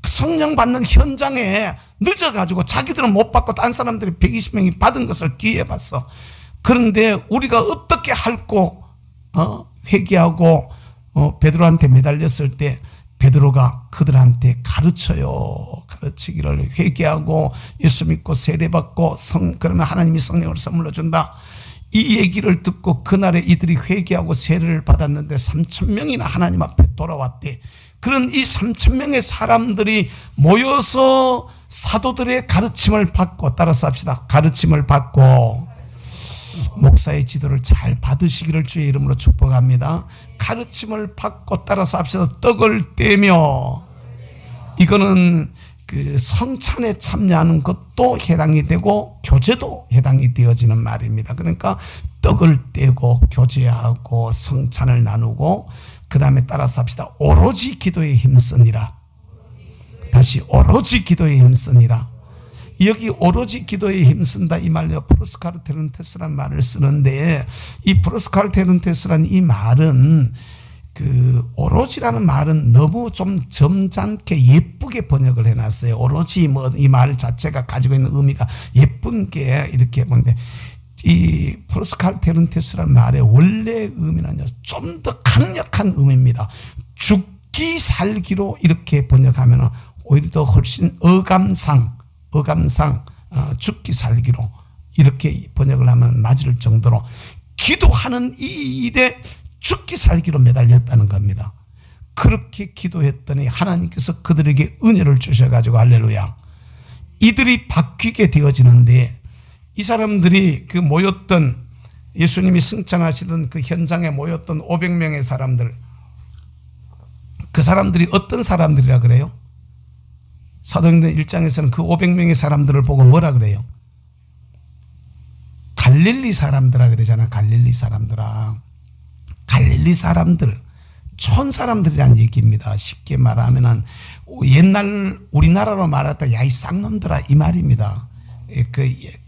성령 받는 현장에 늦어가지고 자기들은 못 받고 딴 사람들이 120명이 받은 것을 뒤에 봤어. 그런데 우리가 어떻게 할고 회개하고 베드로한테 매달렸을 때 베드로가 그들한테 가르치기를, 회개하고 예수 믿고 세례받고 그러면 하나님이 성령을 선물로 준다. 이 얘기를 듣고 그날에 이들이 회개하고 세례를 받았는데 3,000명이나 하나님 앞에 돌아왔대. 그런 이 3,000명의 사람들이 모여서 사도들의 가르침을 받고, 따라서 합시다. 가르침을 받고 목사의 지도를 잘 받으시기를 주의 이름으로 축복합니다. 가르침을 받고, 따라서 합시다. 떡을 떼며, 이거는 그 성찬에 참여하는 것도 해당이 되고 교제도 해당이 되어지는 말입니다. 그러니까 떡을 떼고 교제하고 성찬을 나누고 그 다음에 따라서 합시다. 오로지 기도에 힘쓰니라. 다시 오로지 기도에 힘쓰니라. 여기 오로지 기도에 힘쓴다 이 말이요. 프로스카르테론테스라는 말을 쓰는데 이 프로스카르테론테스라는 이 말은 그 오로지라는 말은 너무 좀 점잖게 예쁘게 번역을 해놨어요. 오로지 뭐 이 말 자체가 가지고 있는 의미가 예쁜 게 이렇게 보는데 이 프로스카르테론테스라는 말의 원래 의미는요 좀 더 강력한 의미입니다. 죽기 살기로 이렇게 번역하면 오히려 더 훨씬 어감상 죽기 살기로 이렇게 번역을 하면 맞을 정도로 기도하는 이 일에 죽기 살기로 매달렸다는 겁니다. 그렇게 기도했더니 하나님께서 그들에게 은혜를 주셔가지고 할렐루야 이들이 바뀌게 되어지는데 이 사람들이 그 모였던 예수님이 승천하시던 그 현장에 모였던 500명의 사람들 그 사람들이 어떤 사람들이라 그래요? 사도행전 1장에서는 그 500명의 사람들을 보고 뭐라 그래요? 갈릴리 사람들아 그러잖아. 갈릴리 사람들아. 갈릴리 사람들, 촌 사람들이란 얘기입니다. 쉽게 말하면은 옛날 우리나라로 말할 때 야 이 쌍놈들아 이 말입니다.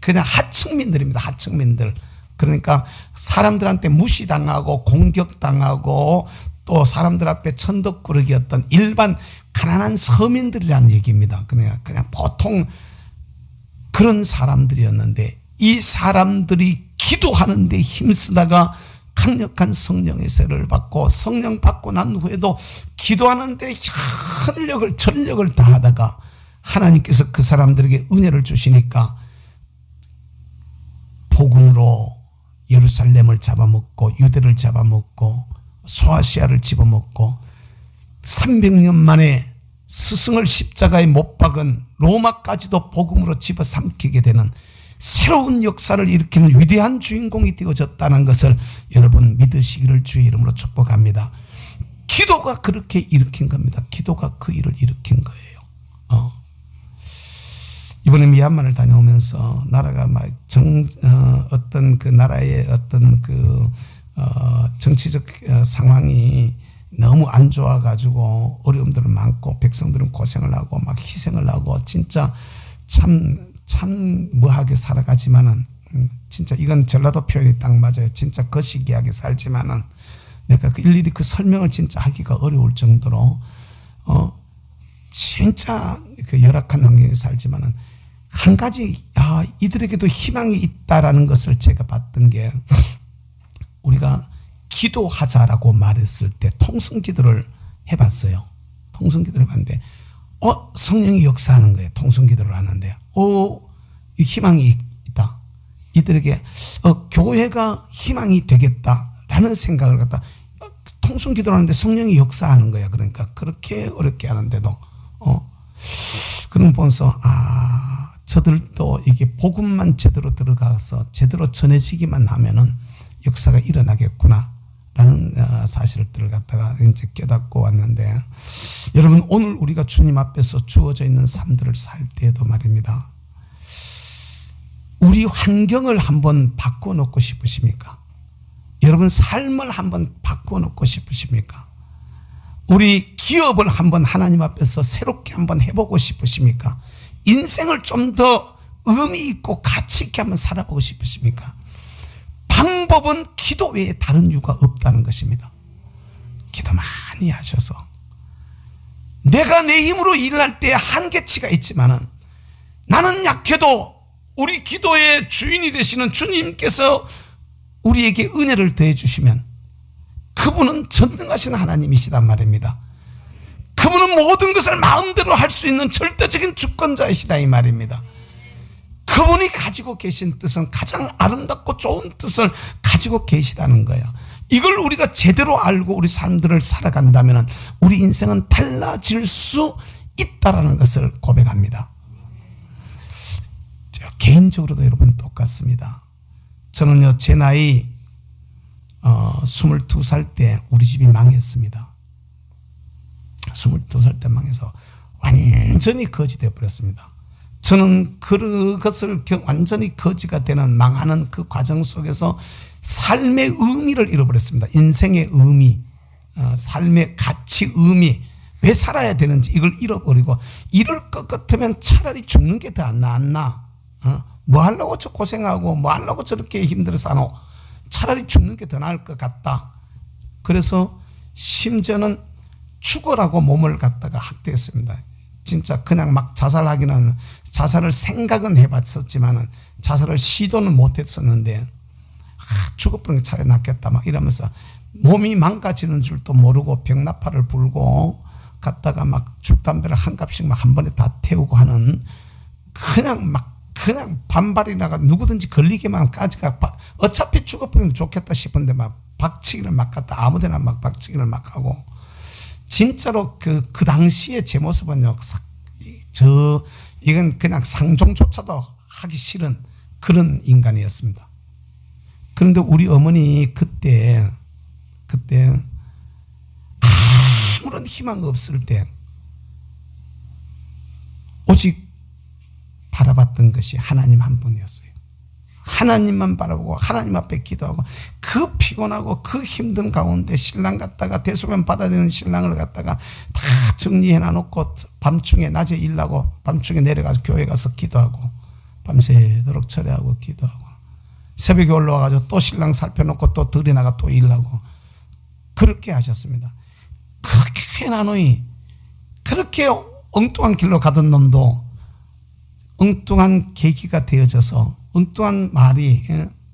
그냥 하층민들입니다. 하층민들. 그러니까 사람들한테 무시당하고 공격당하고 또 사람들 앞에 천덕꾸러기였던 일반 가난한 서민들이란 얘기입니다. 그냥 보통 그런 사람들이었는데 이 사람들이 기도하는 데 힘쓰다가 강력한 성령의 세례를 받고 성령 받고 난 후에도 기도하는 데 전력을 다하다가 하나님께서 그 사람들에게 은혜를 주시니까 복음으로 예루살렘을 잡아먹고 유대를 잡아먹고 소아시아를 집어먹고 300년 만에 스승을 십자가에 못 박은 로마까지도 복음으로 집어삼키게 되는 새로운 역사를 일으키는 위대한 주인공이 되어졌다는 것을 여러분 믿으시기를 주의 이름으로 축복합니다. 기도가 그렇게 일으킨 겁니다. 기도가 그 일을 일으킨 거예요. 이번에 미얀마를 다녀오면서 나라가 막 어떤 그 나라의 어떤 그 정치적 상황이 너무 안 좋아가지고 어려움들은 많고 백성들은 고생을 하고 막 희생을 하고 진짜 참 뭐하게 살아가지만은 진짜 이건 전라도 표현이 딱 맞아요. 진짜 거시기하게 살지만은 내가 일일이 그 설명을 진짜 하기가 어려울 정도로 진짜 그 열악한 환경에 살지만은 한 가지 이들에게도 희망이 있다라는 것을 제가 봤던 게 우리가 기도하자라고 말했을 때 통성기도를 해봤어요. 통성기도를 해봤는데 성령이 역사하는 거예요. 통성기도를 하는데 희망이 있다. 이들에게 교회가 희망이 되겠다라는 생각을 갖다 통성기도를 하는데 성령이 역사하는 거예요. 그러니까 그렇게 어렵게 하는데도 그런 보면서 저들도 이게 복음만 제대로 들어가서 제대로 전해지기만 하면은 역사가 일어나겠구나 라는 사실들을 갖다가 이제 깨닫고 왔는데 여러분 오늘 우리가 주님 앞에서 주어져 있는 삶들을 살 때에도 말입니다. 우리 환경을 한번 바꿔놓고 싶으십니까? 여러분 삶을 한번 바꿔놓고 싶으십니까? 우리 기업을 한번 하나님 앞에서 새롭게 한번 해보고 싶으십니까? 인생을 좀 더 의미 있고 가치 있게 한번 살아보고 싶으십니까? 방법은 기도 외에 다른 이유가 없다는 것입니다. 기도 많이 하셔서 내가 내 힘으로 일할 때 한계치가 있지만은 나는 약해도 우리 기도의 주인이 되시는 주님께서 우리에게 은혜를 더해 주시면 그분은 전능하신 하나님이시단 말입니다. 그분은 모든 것을 마음대로 할 수 있는 절대적인 주권자이시다 이 말입니다. 그분이 가지고 계신 뜻은 가장 아름답고 좋은 뜻을 가지고 계시다는 거예요. 이걸 우리가 제대로 알고 우리 삶들을 살아간다면 우리 인생은 달라질 수 있다는 것을 고백합니다. 개인적으로도 여러분 똑같습니다. 저는요 제 나이 22살 때 우리 집이 망했습니다. 22살 때 망해서 완전히 거지 되어 버렸습니다. 저는 그것을 완전히 거지가 되는 망하는 그 과정 속에서 삶의 의미를 잃어버렸습니다. 인생의 의미, 삶의 가치, 의미, 왜 살아야 되는지 이걸 잃어버리고, 이럴 것 같으면 차라리 죽는 게 더 안 낫나? 뭐 하려고 저 고생하고 뭐 하려고 저렇게 힘들어 사노? 차라리 죽는 게 더 나을 것 같다. 그래서 심지어는 죽어라고 몸을 갖다가 학대했습니다. 진짜 그냥 막 자살하기는, 자살을 생각은 해봤었지만은 자살을 시도는 못했었는데, 죽어버리는 게 차라리 낫겠다 막 이러면서 몸이 망가지는 줄도 모르고 병나팔을 불고 갔다가 막 죽담배를 한 갑씩 막 한 번에 다 태우고 하는, 그냥 반발이 나가 누구든지 걸리게만 까지가, 어차피 죽어버리면 좋겠다 싶은데 막 박치기를 막 갖다 아무데나 막 박치기를 막 하고, 진짜로 그 당시에 제 모습은요, 이건 그냥 상종조차도 하기 싫은 그런 인간이었습니다. 그런데 우리 어머니 그때 아무런 희망 없을 때 오직 바라봤던 것이 하나님 한 분이었어요. 하나님만 바라보고 하나님 앞에 기도하고, 그 피곤하고 그 힘든 가운데 신랑 갖다가 대소변 받아들이는 신랑을 갖다가 다 정리해 놔놓고 밤중에, 낮에 일하고 밤중에 내려가서 교회 가서 기도하고 밤새도록 철회하고 기도하고, 새벽에 올라와가지고 또 신랑 살펴놓고 또 들이 나가 또 일하고, 그렇게 하셨습니다. 그렇게 해나노니, 그렇게 엉뚱한 길로 가던 놈도 엉뚱한 계기가 되어져서, 엉뚱한 말이,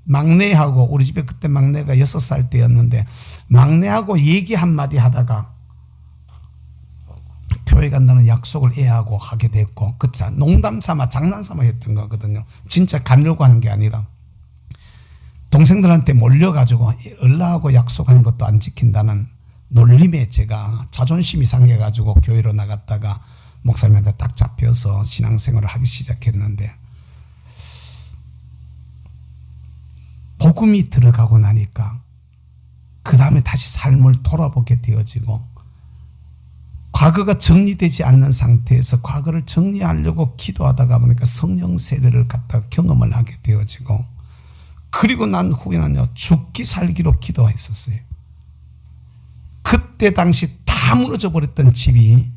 막내하고, 우리 집에 그때 막내가 6살 때였는데 막내하고 얘기 한마디 하다가 교회 간다는 약속을 애하고 하게 됐고, 그 농담 삼아 장난 삼아 했던 거거든요. 진짜 가려고 하는 게 아니라 동생들한테 몰려가지고 얼라하고 약속한 것도 안 지킨다는 놀림에 제가 자존심이 상해가지고 교회로 나갔다가 목사님한테 딱 잡혀서 신앙생활을 하기 시작했는데, 복음이 들어가고 나니까 그 다음에 다시 삶을 돌아보게 되어지고, 과거가 정리되지 않는 상태에서 과거를 정리하려고 기도하다가 보니까 성령 세례를 갖다가 경험을 하게 되어지고, 그리고 난 후에는요, 죽기 살기로 기도했었어요. 그때 당시 다 무너져 버렸던 집이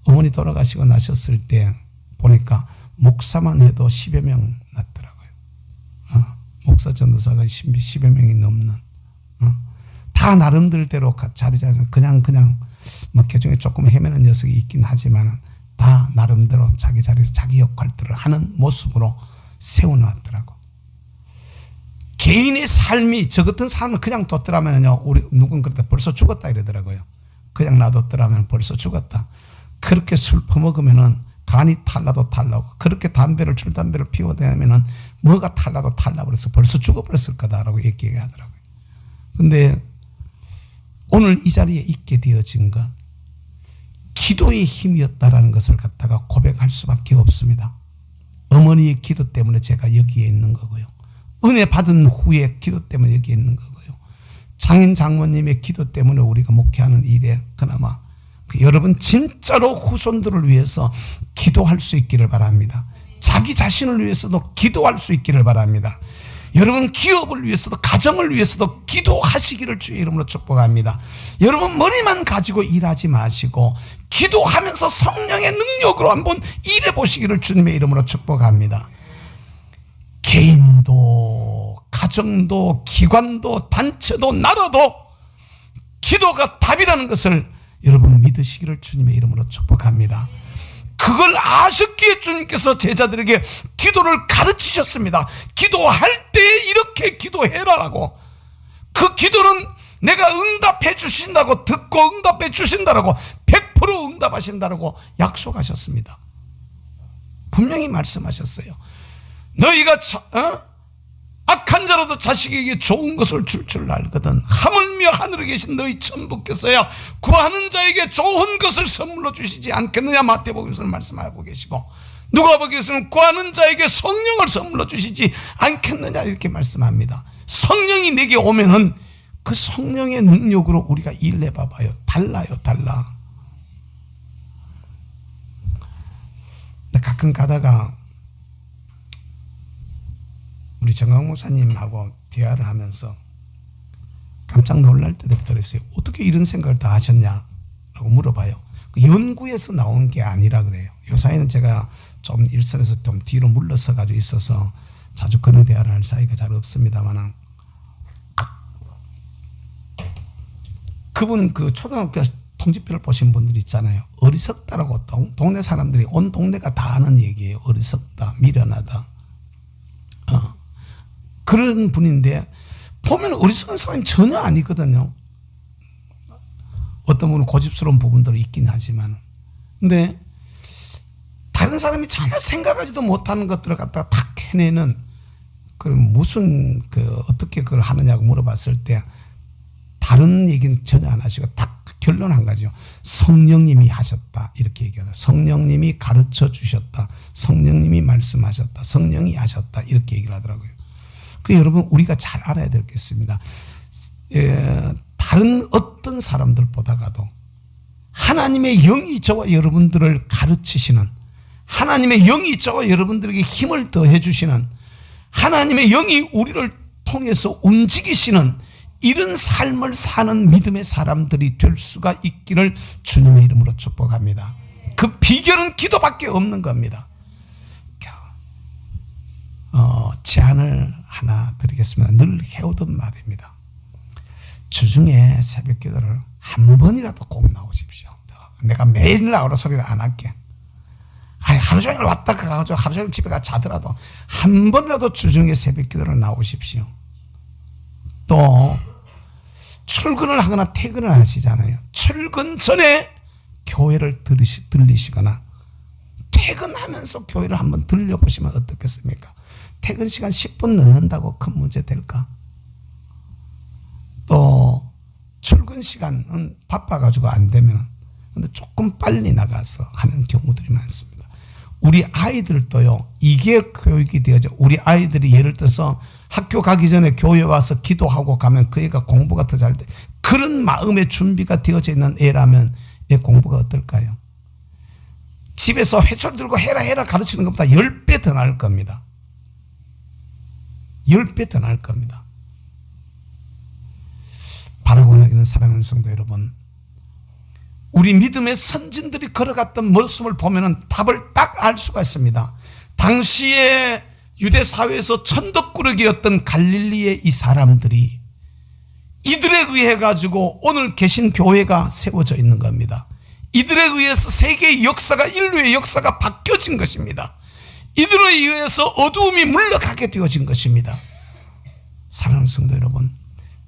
어머니 돌아가시고 나셨을 때 보니까 목사만 해도 10여 명 났더라고요. 목사 전도사가 10여 명이 넘는, 다 나름대로 자리 잡아서 그냥 뭐 개중에 조금 헤매는 녀석이 있긴 하지만 다 나름대로 자기 자리에서 자기 역할들을 하는 모습으로 세워놨더라고. 개인의 삶이, 저 같은 삶을 그냥 뒀더라면요, 우리 누군 그랬다, 벌써 죽었다 이러더라고요. 그냥 놔뒀더라면 벌써 죽었다. 그렇게 술 퍼먹으면은 간이 탈라도 탈라고, 그렇게 줄담배를 피워대면은 뭐가 탈라도 탈라버려서 벌써 죽어버렸을 거다라고 얘기하더라고요. 근데 오늘 이 자리에 있게 되어진 건 기도의 힘이었다라는 것을 갖다가 고백할 수밖에 없습니다. 어머니의 기도 때문에 제가 여기에 있는 거고요. 은혜 받은 후에 기도 때문에 여기에 있는 거고요. 장인 장모님의 기도 때문에 우리가 목회하는 일에 그나마, 여러분 진짜로 후손들을 위해서 기도할 수 있기를 바랍니다. 자기 자신을 위해서도 기도할 수 있기를 바랍니다. 여러분 기업을 위해서도, 가정을 위해서도 기도하시기를 주의 이름으로 축복합니다. 여러분 머리만 가지고 일하지 마시고 기도하면서 성령의 능력으로 한번 일해 보시기를 주님의 이름으로 축복합니다. 개인도, 가정도, 기관도, 단체도, 나라도 기도가 답이라는 것을 여러분 믿으시기를 주님의 이름으로 축복합니다. 그걸 아셨기에 주님께서 제자들에게 기도를 가르치셨습니다. 기도할 때 이렇게 기도해라라고. 그 기도는 내가 응답해 주신다고, 듣고 응답해 주신다라고, 100% 응답하신다라고 약속하셨습니다. 분명히 말씀하셨어요. 너희가 악한 자라도 자식에게 좋은 것을 줄 알거든. 하물며 하늘에 계신 너희 천부께서야 구하는 자에게 좋은 것을 선물로 주시지 않겠느냐, 마태복음에서 말씀하고 계시고, 누가복음에서는 구하는 자에게 성령을 선물로 주시지 않겠느냐 이렇게 말씀합니다. 성령이 내게 오면은 그 성령의 능력으로 우리가 일해 봐봐요. 달라요, 달라. 내가 가끔 가다가 우리 정강 목사님하고 대화를 하면서 깜짝 놀랄 때들이 들었어요. 어떻게 이런 생각을 다 하셨냐라고 물어봐요. 연구에서 나온 게 아니라 그래요. 요사이는 제가 좀 일선에서 좀 뒤로 물러서 가지고 있어서 자주 그런 대화를 할 사이가 잘 없습니다만, 그분 그 초등학교 통지표를 보신 분들 있잖아요. 어리석다라고 동네 사람들이 온 동네가 다 아는 얘기예요. 어리석다, 미련하다. 그런 분인데 보면 어리석은 사람이 전혀 아니거든요. 어떤 분은 고집스러운 부분들이 있긴 하지만, 근데 다른 사람이 전혀 생각하지도 못하는 것들을 갖다가 탁 해내는, 그 무슨 어떻게 그걸 하느냐고 물어봤을 때 다른 얘기는 전혀 안 하시고 딱 결론 한 가지요. 성령님이 하셨다, 이렇게 얘기하다. 성령님이 가르쳐 주셨다, 성령님이 말씀하셨다, 성령이 하셨다, 이렇게 얘기를 하더라고요. 그 여러분, 우리가 잘 알아야 되겠습니다. 다른 어떤 사람들보다가도 하나님의 영이 저와 여러분들을 가르치시는, 하나님의 영이 저와 여러분들에게 힘을 더해 주시는, 하나님의 영이 우리를 통해서 움직이시는 이런 삶을 사는 믿음의 사람들이 될 수가 있기를 주님의 이름으로 축복합니다. 그 비결은 기도밖에 없는 겁니다. 제안을 하나 드리겠습니다. 늘 해오던 말입니다. 주중에 새벽 기도를 한 번이라도 꼭 나오십시오. 내가 매일 나오라 소리를 안 할게. 아니, 하루 종일 왔다가 가가지고 하루 종일 집에 가 자더라도 한 번이라도 주중에 새벽 기도를 나오십시오. 또 출근을 하거나 퇴근을 하시잖아요. 출근 전에 교회를 들리시거나 퇴근하면서 교회를 한번 들려보시면 어떻겠습니까? 퇴근 시간 10분 늦는다고 큰 문제 될까? 또 출근 시간은 바빠가지고 안 되면, 근데 조금 빨리 나가서 하는 경우들이 많습니다. 우리 아이들도요, 이게 교육이 되어져. 우리 아이들이 예를 들어서 학교 가기 전에 교회 와서 기도하고 가면 그 애가 공부가 더 잘 돼. 그런 마음의 준비가 되어져 있는 애라면 애 공부가 어떨까요? 집에서 회초리 들고 해라 가르치는 것보다 10배 더 나을 겁니다. 10배 더 나을 겁니다. 바라고 원하기는 사랑하는 성도 여러분, 우리 믿음의 선진들이 걸어갔던 모습을 보면 답을 딱 알 수가 있습니다. 당시에 유대 사회에서 천덕꾸러기였던 갈릴리의 이 사람들이 이들에 의해 가지고 오늘 계신 교회가 세워져 있는 겁니다. 이들에 의해서 세계의 역사가, 인류의 역사가 바뀌어진 것입니다. 이들에 의해서 어두움이 물러가게 되어진 것입니다. 사랑하는 성도 여러분,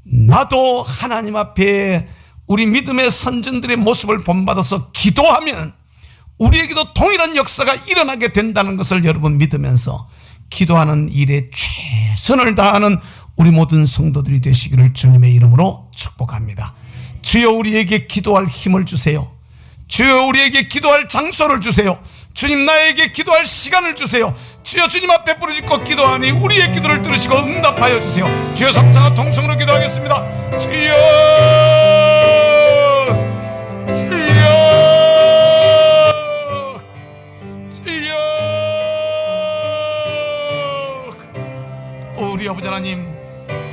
나도 하나님 앞에 우리 믿음의 선진들의 모습을 본받아서 기도하면 우리에게도 동일한 역사가 일어나게 된다는 것을 여러분 믿으면서 기도하는 일에 최선을 다하는 우리 모든 성도들이 되시기를 주님의 이름으로 축복합니다. 주여, 우리에게 기도할 힘을 주세요. 주여, 우리에게 기도할 장소를 주세요. 주님, 나에게 기도할 시간을 주세요. 주여, 주님 앞에 부르짖고 기도하니 우리의 기도를 들으시고 응답하여 주세요. 주여, 삼창과 통성으로 기도하겠습니다. 주여, 주여, 주여. 우리 아버지 하나님,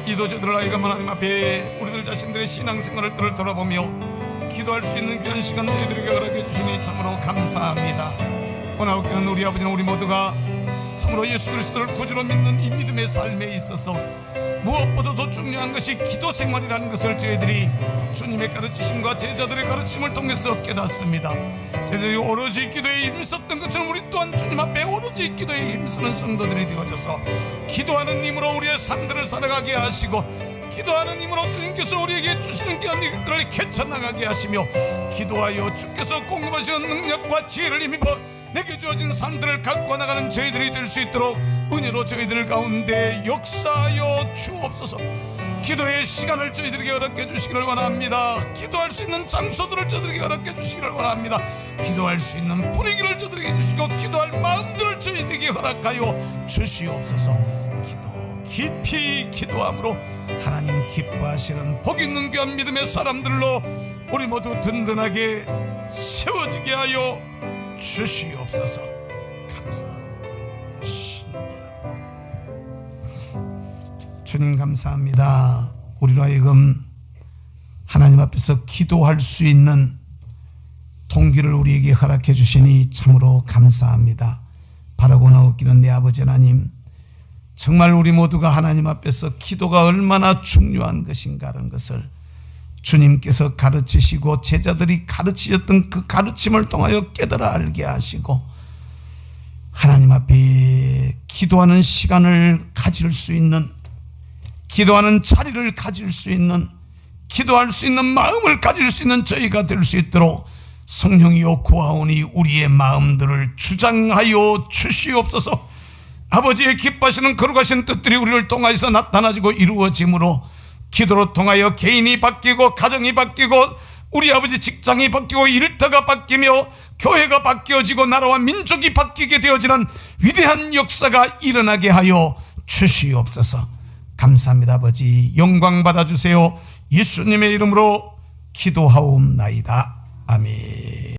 이도저들을 하여금 하나님 앞에 우리들 자신들의 신앙생활을 돌아보며 기도할 수 있는 그런 시간 저희들에게 허락해 주시니 참으로 감사합니다. 원하옵기는 우리 아버지는 우리 모두가 참으로 예수 그리스도를 구주로 믿는 이 믿음의 삶에 있어서 무엇보다도 중요한 것이 기도 생활이라는 것을 저희들이 주님의 가르치심과 제자들의 가르침을 통해서 깨닫습니다. 저희들이 오로지 기도에 힘썼던 것처럼 우리 또한 주님 앞에 오로지 기도에 힘쓰는 성도들이 되어져서 기도하는 힘으로 우리의 삶들을 살아가게 하시고, 기도하는 힘으로 주님께서 우리에게 주시는 기도들을 개쳐나가게 하시며, 기도하여 주께서 공급하시는 능력과 지혜를 힘입어 내게 주어진 삶들을 갖고 나가는 저희들이 될 수 있도록 은혜로 저희들 가운데 역사하여 주옵소서. 기도의 시간을 저희들에게 허락해 주시기를 원합니다. 기도할 수 있는 장소들을 저희들에게 허락해 주시기를 원합니다. 기도할 수 있는 분위기를 저희들에게 주시고, 기도할 마음들을 저희들에게 허락하여 주시옵소서. 깊이 기도함으로 하나님 기뻐하시는 복 있는 귀한 믿음의 사람들로 우리 모두 든든하게 세워지게 하여 주시옵소서. 주님 감사합니다. 우리로 하여금 하나님 앞에서 기도할 수 있는 동기를 우리에게 허락해 주시니 참으로 감사합니다. 바라고 나옵기는 내 아버지 하나님, 정말 우리 모두가 하나님 앞에서 기도가 얼마나 중요한 것인가라는 것을 주님께서 가르치시고 제자들이 가르치셨던 그 가르침을 통하여 깨달아 알게 하시고 하나님 앞에 기도하는 시간을 가질 수 있는, 기도하는 자리를 가질 수 있는, 기도할 수 있는 마음을 가질 수 있는 저희가 될 수 있도록 성령이여 구하오니 우리의 마음들을 주장하여 주시옵소서. 아버지의 기뻐하시는 거룩하신 뜻들이 우리를 통하여서 나타나지고 이루어짐으로 기도로 통하여 개인이 바뀌고 가정이 바뀌고 우리 아버지 직장이 바뀌고 일터가 바뀌며 교회가 바뀌어지고 나라와 민족이 바뀌게 되어지는 위대한 역사가 일어나게 하여 주시옵소서. 감사합니다. 아버지 영광 받아주세요. 예수님의 이름으로 기도하옵나이다. 아멘.